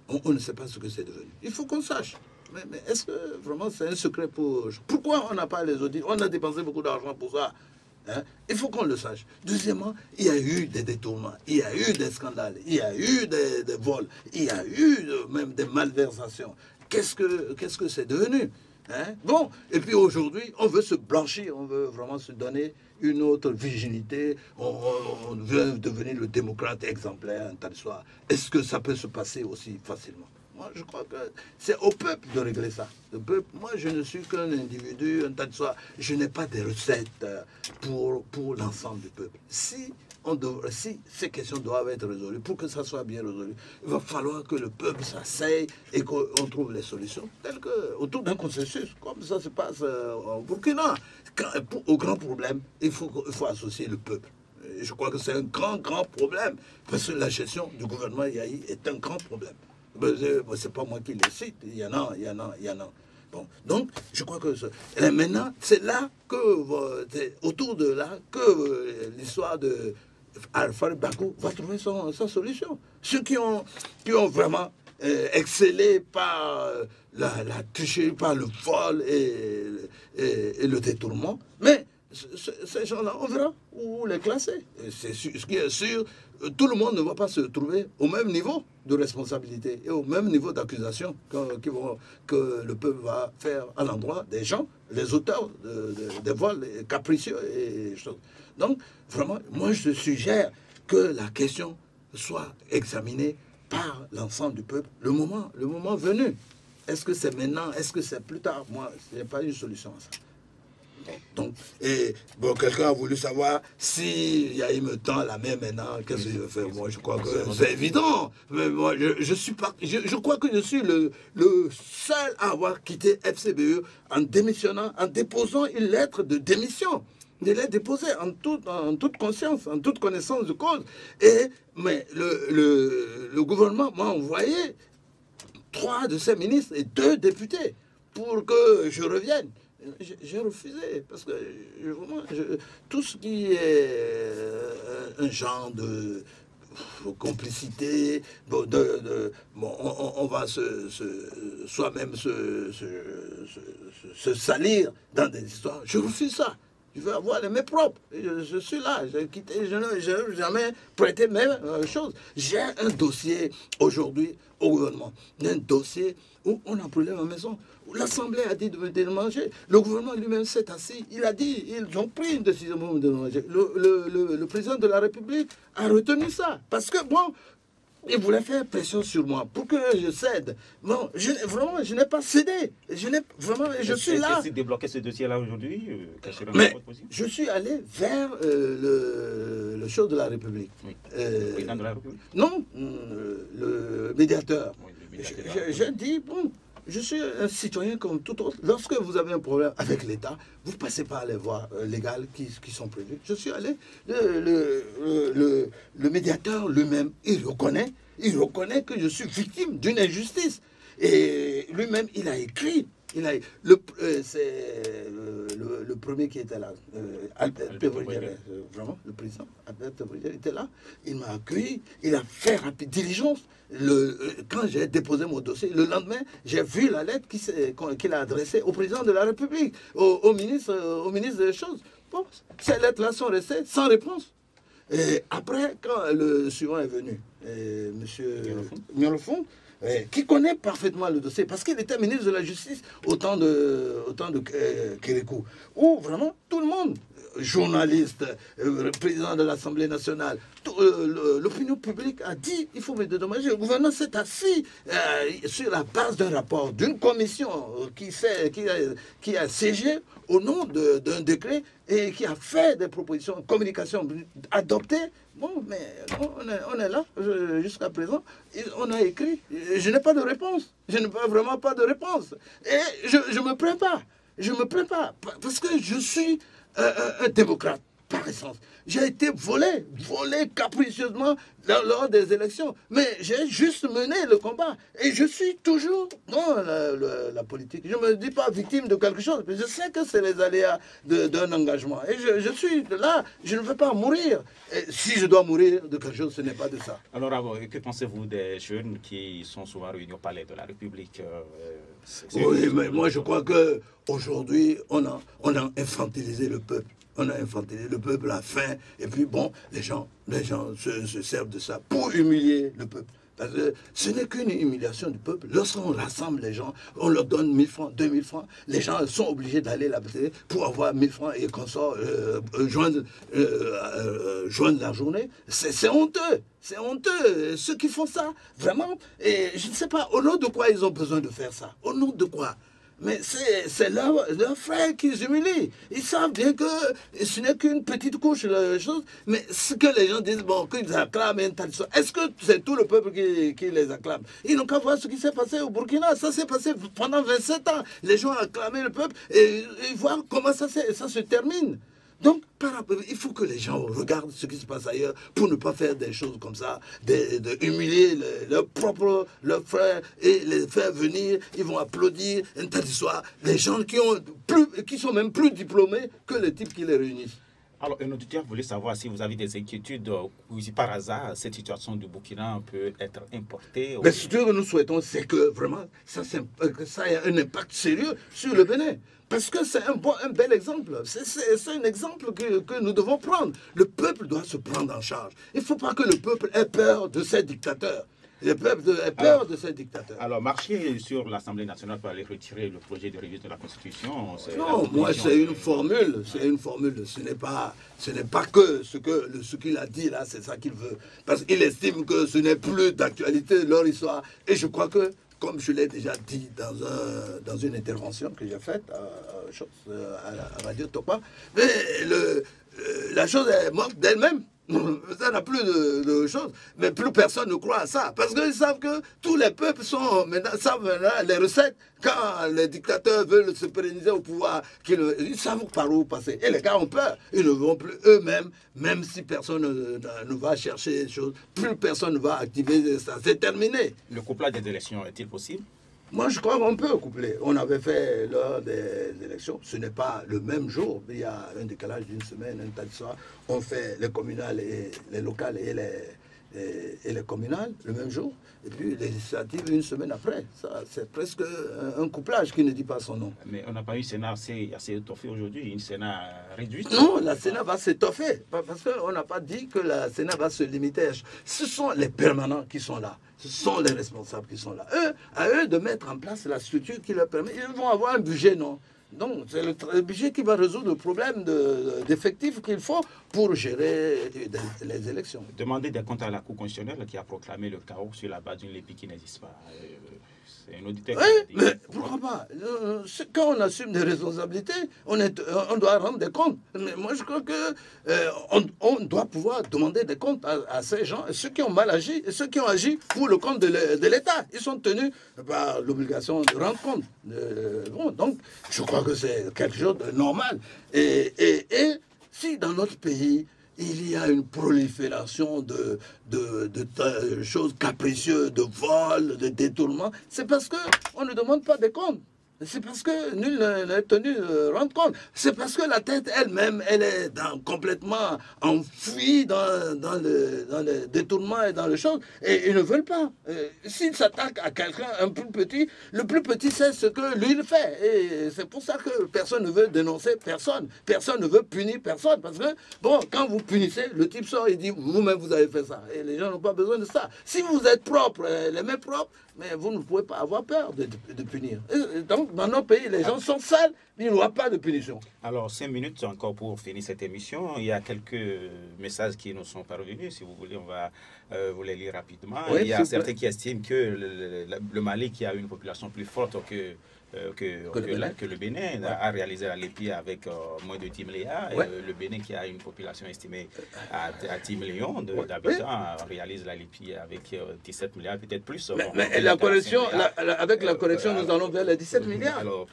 On ne sait pas ce que c'est devenu. Il faut qu'on sache. Mais est-ce que vraiment c'est un secret pour... Pourquoi on n'a pas les audits? On a dépensé beaucoup d'argent pour ça. Hein? Il faut qu'on le sache. Deuxièmement, il y a eu des détournements, il y a eu des scandales, il y a eu des vols, il y a eu même des malversations. Qu'est-ce que c'est devenu? Hein? Bon, et puis aujourd'hui, on veut se blanchir, on veut vraiment se donner une autre virginité, on veut devenir le démocrate exemplaire, un tas de soir. Est-ce que ça peut se passer aussi facilement? Moi, je crois que c'est au peuple de régler ça. Le peuple, moi, je ne suis qu'un individu, un tas de soir. Je n'ai pas de recettes pour l'ensemble du peuple. Si ces questions doivent être résolues, pour que ça soit bien résolu, il va falloir que le peuple s'asseye et qu'on trouve les solutions, telles que autour d'un consensus, comme ça se passe au Burkina. Au grand problème, il faut associer le peuple. Et je crois que c'est un grand problème, parce que la gestion du gouvernement Yahi est un grand problème. C'est pas moi qui le cite, il y en a. Bon, donc, je crois que maintenant, c'est là que, autour de là, que l'histoire de Alpha Bakou va trouver sa solution. Ceux qui ont vraiment excellé par la tricherie, par le vol et le détournement, mais ces gens-là, on verra où les classer. Ce qui est sûr, tout le monde ne va pas se trouver au même niveau de responsabilité et au même niveau d'accusation que le peuple va faire à l'endroit des gens, les auteurs des vols capricieux et choses. Donc, vraiment, moi, je suggère que la question soit examinée par l'ensemble du peuple le moment venu. Est-ce que c'est maintenant? Est-ce que c'est plus tard? Moi, il n'y a pas une solution à ça. Donc, quelqu'un a voulu savoir si Yahi me tend la main maintenant, qu'est-ce que je fais? Moi, je crois que c'est évident. Mais moi, je crois que je suis le seul à avoir quitté FCBE en démissionnant, en déposant une lettre de démission. Je l'ai déposée en toute conscience, en toute connaissance de cause. Mais le gouvernement m'a envoyé 3 de ses ministres et 2 députés pour que je revienne. J'ai refusé parce que tout ce qui est un genre de complicité, on va soi-même se salir dans des histoires. Je refuse ça. Je veux avoir les mains propres. Je suis là, j'ai quitté, je n'ai jamais prêté mes choses. J'ai un dossier aujourd'hui au gouvernement. Un dossier où on a brûlé ma maison. L'Assemblée a dit de me déménager. Le gouvernement lui-même s'est assis. Il a dit, ils ont pris une décision de me déménager. Le président de la République a retenu ça. Parce que, bon, il voulait faire pression sur moi pour que je cède. Bon, je n'ai pas cédé. Je suis là. Est-ce débloquer ce dossier-là aujourd'hui? Mais je suis allé vers le chef de la République. Oui. Le président de la République? Non, le médiateur. Oui, je dis, bon, je suis un citoyen comme tout autre. Lorsque vous avez un problème avec l'État, vous passez par les voies légales qui sont prévues. Je suis allé, le médiateur lui-même, il reconnaît que je suis victime d'une injustice. Et lui-même, il a écrit C'est le premier qui était là, Albert Thévourière, vraiment, le président Albert Thévourière était là. Il m'a accueilli, il a fait rapide diligence. Quand j'ai déposé mon dossier, le lendemain, j'ai vu la lettre qu'il a adressée au président de la République, au ministre des choses. Bon, ces lettres-là sont restées sans réponse. Et après, quand le suivant est venu, M. Miolofon, qui connaît parfaitement le dossier, parce qu'il était ministre de la Justice au temps de Kérékou, où vraiment tout le monde, journaliste, président de l'Assemblée nationale, l'opinion publique a dit il faut me dédommager. Le gouvernement s'est assis sur la base d'un rapport, d'une commission qui a siégé au nom d'un décret et qui a fait des propositions, communication adoptées. Bon, mais on est là jusqu'à présent. On a écrit. Je n'ai pas de réponse. Je n'ai vraiment pas de réponse. Et je me prépare. Je me prépare parce que je suis un démocrate par essence. J'ai été volé capricieusement lors des élections. Mais j'ai juste mené le combat. Et je suis toujours dans la politique. Je ne me dis pas victime de quelque chose. Mais je sais que c'est les aléas d'un engagement. Et je suis là. Je ne veux pas mourir. Et si je dois mourir de quelque chose, ce n'est pas de ça. Alors, que pensez-vous des jeunes qui sont souvent réunis au palais de la République? Oui, mais moi je crois qu'aujourd'hui, on a infantilisé le peuple. On a infantilisé le peuple à faim. Et puis bon, les gens se servent de ça pour humilier le peuple. Parce que ce n'est qu'une humiliation du peuple. Lorsqu'on rassemble les gens, on leur donne 1000 francs, 2000 francs, les gens sont obligés d'aller là-bas pour avoir 1000 francs et qu'on sort joindre la journée. C'est honteux. C'est honteux, ceux qui font ça, vraiment. Et je ne sais pas, au nom de quoi ils ont besoin de faire ça? Au nom de quoi? Mais c'est leur frère qui humilient. Ils savent bien que ce n'est qu'une petite couche de choses, mais ce que les gens disent, bon, qu'ils acclament, est-ce que c'est tout le peuple qui les acclame? Ils n'ont qu'à voir ce qui s'est passé au Burkina. Ça s'est passé pendant 27 ans. Les gens ont acclamé le peuple et voir comment ça se termine. Donc, il faut que les gens regardent ce qui se passe ailleurs pour ne pas faire des choses comme ça, de humilier leurs frères et les faire venir, ils vont applaudir, un tel soir. Les gens qui sont même plus diplômés que les types qui les réunissent. Alors, un auditeur voulait savoir si vous avez des inquiétudes ou si par hasard cette situation du Burkina peut être importée. Mais ce que nous souhaitons, c'est que vraiment ça ait un impact sérieux sur le Bénin. Parce que c'est un bel exemple. C'est un exemple que nous devons prendre. Le peuple doit se prendre en charge. Il ne faut pas que le peuple ait peur de ces dictateurs. Le peuple a peur de ces dictateurs. Alors, marcher sur l'Assemblée nationale pour aller retirer le projet de révision de la Constitution... Non, moi, c'est une formule. C'est une formule. Ce n'est pas que ce qu'il a dit là, c'est ça qu'il veut. Parce qu'il estime que ce n'est plus d'actualité leur histoire. Et je crois que, comme je l'ai déjà dit dans une intervention que j'ai faite à Radio Topa, mais la chose est morte d'elle-même. Ça n'a plus de choses, mais plus personne ne croit à ça. Parce qu'ils savent que tous les peuples savent les recettes. Quand les dictateurs veulent se pérenniser au pouvoir, ils savent par où passer. Et les gars ont peur. Ils ne vont plus eux-mêmes, même si personne ne va chercher des choses, plus personne ne va activer ça. C'est terminé. Le couplage des élections est-il possible? Moi, je crois qu'on peut coupler. On avait fait lors des élections. Ce n'est pas le même jour. Il y a un décalage d'une semaine, un tas de soirs. On fait les communales et les locales et les communales le même jour. Et puis les législatives une semaine après. C'est presque un couplage qui ne dit pas son nom. Mais on n'a pas eu un Sénat assez étoffé aujourd'hui, une Sénat réduite. Non, la Sénat va s'étoffer. Parce qu'on n'a pas dit que la Sénat va se limiter. Ce sont les permanents qui sont là. Ce sont les responsables qui sont là. À eux de mettre en place la structure qui leur permet. Ils vont avoir un budget, non? Donc, c'est le budget qui va résoudre le problème d'effectifs qu'il faut pour gérer les élections. Demander des comptes à la Cour constitutionnelle qui a proclamé le chaos sur la base d'une lépée qui n'existe pas. C'est un auditeur. Oui, mais pourquoi pas? Quand on assume des responsabilités, on doit rendre des comptes. Mais moi, je crois qu'on doit pouvoir demander des comptes à ces gens, ceux qui ont mal agi et ceux qui ont agi pour le compte de l'État. Ils sont tenus par l'obligation de rendre compte. Bon, donc, je crois que c'est quelque chose de normal. Et si dans notre pays, il y a une prolifération de choses capricieuses, de vols, de détournements, c'est parce qu'on ne demande pas des comptes. C'est parce que nul n'est tenu de rendre compte. C'est parce que la tête elle-même, elle est complètement enfouie dans le détournement et dans les choses. Et ils ne veulent pas. S'ils s'attaquent à quelqu'un un plus petit, le plus petit sait ce que lui il fait. Et c'est pour ça que personne ne veut dénoncer personne. Personne ne veut punir personne. Parce que, bon, quand vous punissez, le type sort et dit, vous-même vous avez fait ça. Et les gens n'ont pas besoin de ça. Si vous êtes propre, les mains propres, mais vous ne pouvez pas avoir peur de punir. Et donc, dans nos pays, les gens sont sales, mais il n'y aura pas de punition. Alors, 5 minutes encore pour finir cette émission. Il y a quelques messages qui nous sont parvenus. Si vous voulez, on va vous les lire rapidement. Oui, il y a certains qui estiment que le Mali, qui a une population plus forte que le Bénin, a réalisé la LEPI avec moins de 10 milliards. Ouais. Le Bénin, qui a une population estimée à 10 millions d'habitants, réalise la LEPI avec 17 milliards, peut-être plus. Mais la correction, avec la correction, nous allons vers les 17 milliards. Alors,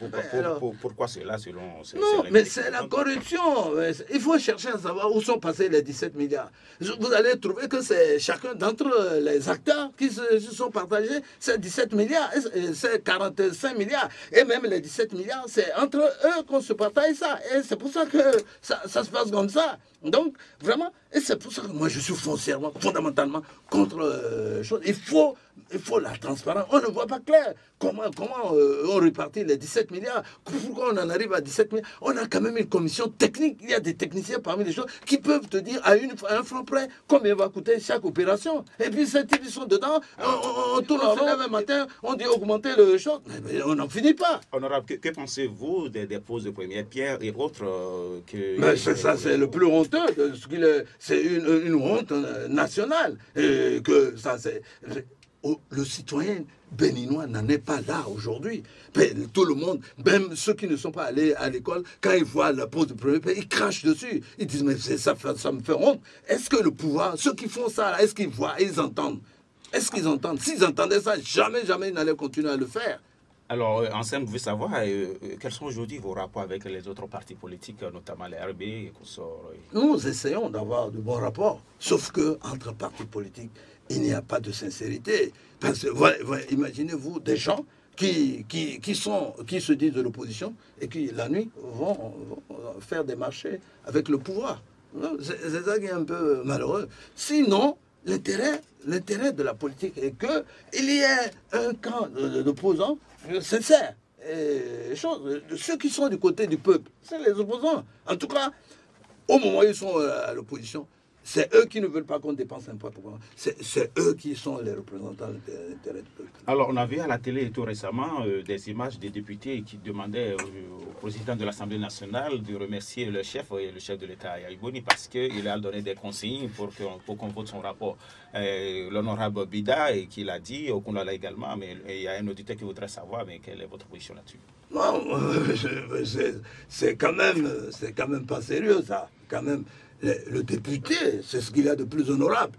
pourquoi cela, selon... Non, mais c'est la corruption. Il faut chercher à savoir où sont passés les 17 milliards. Vous allez trouver que c'est chacun d'entre les acteurs qui se sont partagés ces 17 milliards, c'est 45 milliards. Et même les 17 milliards, c'est entre eux qu'on se partage ça. Et c'est pour ça que ça se passe comme ça. Donc, vraiment, et c'est pour ça que moi, je suis foncièrement, fondamentalement contre chose. Il faut la transparence. On ne voit pas clair comment on répartit les 17 milliards. Pourquoi on en arrive à 17 milliards? On a quand même une commission technique. Il y a des techniciens parmi les choses qui peuvent te dire à un franc près combien va coûter chaque opération. Et puis, ces types, ils sont dedans. On tourne en rond un matin, on dit augmenter le chose. Mais on n'en finit pas. Honorable, que pensez-vous des dépôts de première pierre et autres Mais ça, c'est le plus honteux. C'est une honte nationale. Et que ça, le citoyen béninois n'en est pas là aujourd'hui. Tout le monde, même ceux qui ne sont pas allés à l'école, quand ils voient la pose de premier pierre, ils crachent dessus. Ils disent, mais ça me fait honte. Est-ce que le pouvoir, ceux qui font ça, est-ce qu'ils voient, ils entendent? Est-ce qu'ils entendent? S'ils entendaient ça, jamais ils n'allaient continuer à le faire. Alors, Anselme, vous voulez savoir quels sont aujourd'hui vos rapports avec les autres partis politiques, notamment les RB et consorts? Nous essayons d'avoir de bons rapports, sauf qu'entre partis politiques, il n'y a pas de sincérité. Parce que, imaginez-vous des gens qui se disent de l'opposition et qui, la nuit, vont faire des marchés avec le pouvoir. C'est ça qui est un peu malheureux. Sinon, l'intérêt de la politique est qu'il y ait un camp d'opposants sincères. Ceux qui sont du côté du peuple, c'est les opposants. En tout cas, au moment où ils sont à l'opposition, c'est eux qui ne veulent pas qu'on dépense un peu. C'est eux qui sont les représentants de l'intérêt du peuple. Alors, on a vu à la télé tout récemment des images des députés qui demandaient au président de l'Assemblée nationale de remercier le chef de l'État, Yaya Boni, parce qu'il a donné des consignes pour qu'on vote son rapport. L'honorable Bida, qui l'a dit, Okunlala également, mais il y a un auditeur qui voudrait savoir, mais quelle est votre position là-dessus? Non, c'est quand même pas sérieux, ça. Quand même. Le député, c'est ce qu'il a de plus honorable.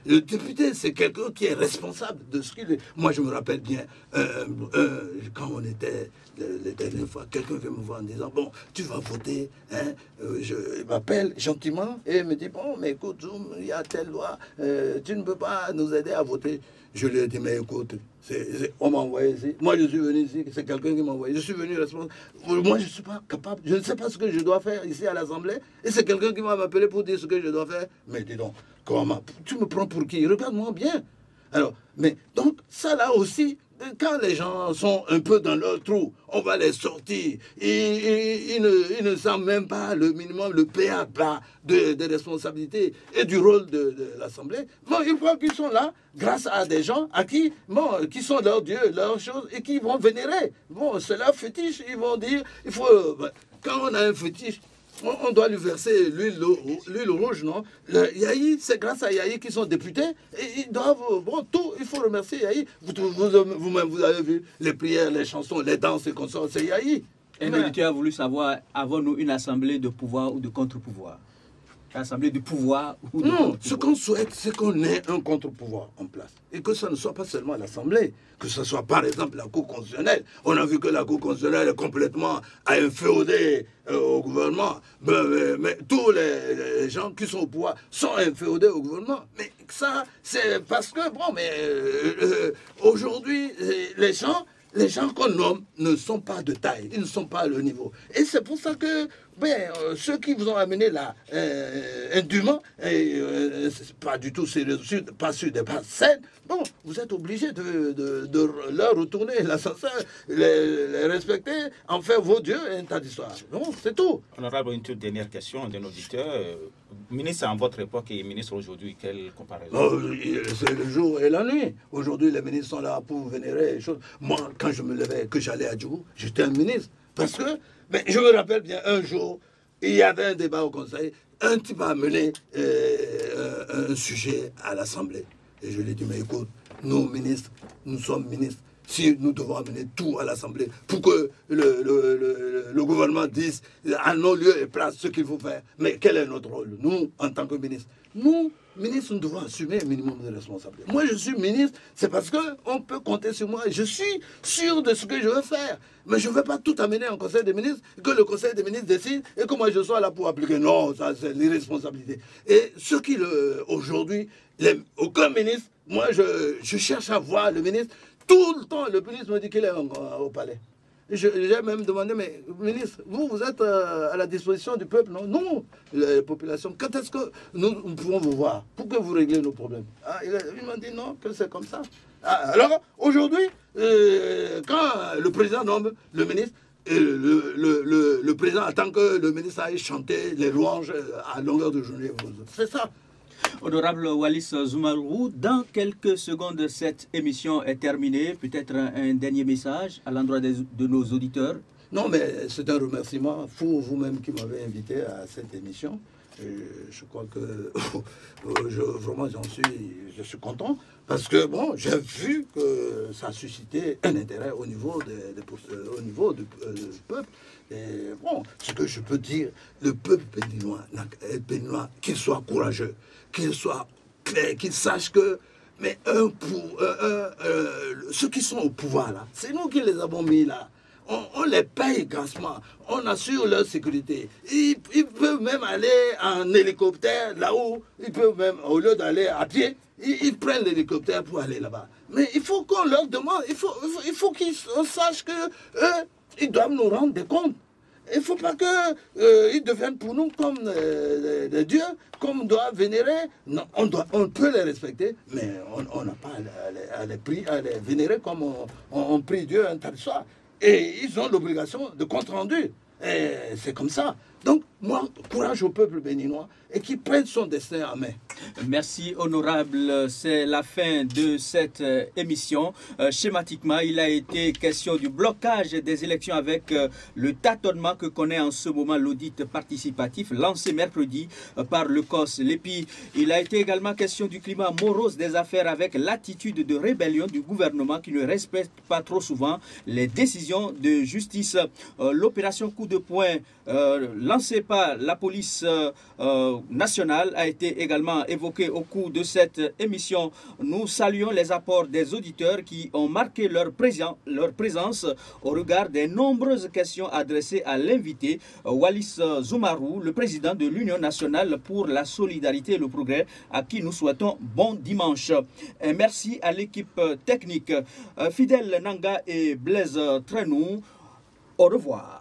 Le député, c'est quelqu'un qui est responsable de ce qu'il est. Moi, je me rappelle bien, quand on était les dernières fois, quelqu'un vient me voir en disant, bon, tu vas voter. Il m'appelle gentiment et me dit, bon, mais écoute, Zoom, il y a telle loi, tu ne peux pas nous aider à voter. Je lui ai dit, mais écoute, on m'a envoyé ici. Moi, je suis venu ici, c'est quelqu'un qui m'a envoyé. Je suis venu responsable. Moi, je ne suis pas capable. Je ne sais pas ce que je dois faire ici à l'Assemblée. Et c'est quelqu'un qui m'a appelé pour dire ce que je dois faire. Mais dis donc, comment? Tu me prends pour qui? Regarde-moi bien. Alors, mais donc, ça là aussi, quand les gens sont un peu dans leur trou, on va les sortir. Ils ne savent même pas le minimum, le péage de responsabilité et du rôle de l'Assemblée. Bon, une fois qu'ils sont là, grâce à des gens à qui sont leurs dieux, leurs choses, et qui vont vénérer. Bon, c'est leur fétiche. Ils vont dire, quand on a un fétiche, on doit lui verser l'huile rouge, non? Yahi, c'est grâce à Yahi qu'ils sont députés. Et ils doivent, il faut remercier Yahi. Vous-même, vous avez vu les prières, les chansons, les danses et consorts, c'est Yahi. Un auditeur a voulu savoir, avons-nous une assemblée de pouvoir ou de contre-pouvoir? Assemblée de pouvoir ou de non, ce qu'on souhaite, c'est qu'on ait un contre-pouvoir en place. Et que ça ne soit pas seulement l'Assemblée, que ce soit par exemple la Cour constitutionnelle. On a vu que la Cour constitutionnelle est complètement inféodée au gouvernement. Mais tous les gens qui sont au pouvoir sont inféodés au gouvernement. Mais ça, c'est parce que, aujourd'hui, les gens les gens qu'on nomme ne sont pas de taille, ils ne sont pas à le niveau. Et c'est pour ça que ceux qui vous ont amené là indûment, pas du tout sérieux, pas sur des bases saines, bon, vous êtes obligés de leur retourner l'ascenseur, les respecter, en faire vos dieux et un tas d'histoires. Bon, c'est tout. Honorable, une toute dernière question d'un auditeur. Ministre en votre époque et ministre aujourd'hui, quelle comparaison? Oh, c'est le jour et la nuit. Aujourd'hui, les ministres sont là pour vénérer les choses. Moi, quand je me levais, que j'allais à Djougou, j'étais un ministre. Parce que, je me rappelle bien, un jour, il y avait un débat au Conseil. Un type a amené un sujet à l'Assemblée. Et je lui ai dit, mais écoute, nous, ministres, nous sommes ministres. Si nous devons amener tout à l'Assemblée pour que le gouvernement dise à nos lieux et places ce qu'il faut faire. Mais quel est notre rôle, nous, en tant que ministres? Nous, ministres, nous devons assumer un minimum de responsabilité. Moi, je suis ministre, c'est parce qu'on peut compter sur moi. Je suis sûr de ce que je veux faire. Mais je ne vais pas tout amener en Conseil des ministres, que le Conseil des ministres décide et que moi je sois là pour appliquer. Non, ça c'est l'irresponsabilité. Et ce qui, aujourd'hui, aucun ministre, moi je cherche à voir le ministre. Tout le temps, le ministre me dit qu'il est au palais. J'ai même demandé, mais ministre, vous êtes à la disposition du peuple, non? Non, la population. Quand est-ce que nous pouvons vous voir pour que vous réglez nos problèmes? Il m'a dit non, que c'est comme ça. Alors, aujourd'hui, quand le président nomme le ministre, le président attend que le ministre aille chanter les louanges à longueur de journée. C'est ça. Honorable Wallis Zoumarou, dans quelques secondes, cette émission est terminée. Peut-être un dernier message à l'endroit de nos auditeurs? Non, mais c'est un remerciement pour vous-même qui m'avez invité à cette émission. Je crois que vraiment je suis content parce que bon, j'ai vu que ça a suscité un intérêt au niveau du peuple. Et bon, ce que je peux dire, le peuple béninois, qu'il soit courageux, qu'il soit clair, qu'il sache que mais ceux qui sont au pouvoir là, c'est nous qui les avons mis là. On les paye grassement, on assure leur sécurité. Ils peuvent même aller en hélicoptère là-haut, ils peuvent même, au lieu d'aller à pied, ils prennent l'hélicoptère pour aller là-bas. Mais il faut qu'on leur demande, il faut qu'ils sachent qu'eux, ils doivent nous rendre des comptes. Il ne faut pas qu'ils deviennent pour nous comme des dieux, comme on doit vénérer. Non, on peut les respecter, mais on n'a pas à les vénérer comme on prie Dieu un tas de soir. Et ils ont l'obligation de compte rendu. Et c'est comme ça. Donc, moi, courage au peuple béninois et qu'il prenne son destin en main. Merci, honorable. C'est la fin de cette émission. Schématiquement, il a été question du blocage des élections avec le tâtonnement que connaît en ce moment l'audit participatif lancé mercredi par le COS Lépi. Il a été également question du climat morose des affaires avec l'attitude de rébellion du gouvernement qui ne respecte pas trop souvent les décisions de justice. L'opération coup de poing lancée par la police nationale a été également évoquée au cours de cette émission. Nous saluons les apports des auditeurs qui ont marqué leur présence au regard des nombreuses questions adressées à l'invité Wallis Zoumarou, le président de l'Union nationale pour la solidarité et le progrès, à qui nous souhaitons bon dimanche. Et merci à l'équipe technique Fidèle Nanga et Blaise Trenou. Au revoir.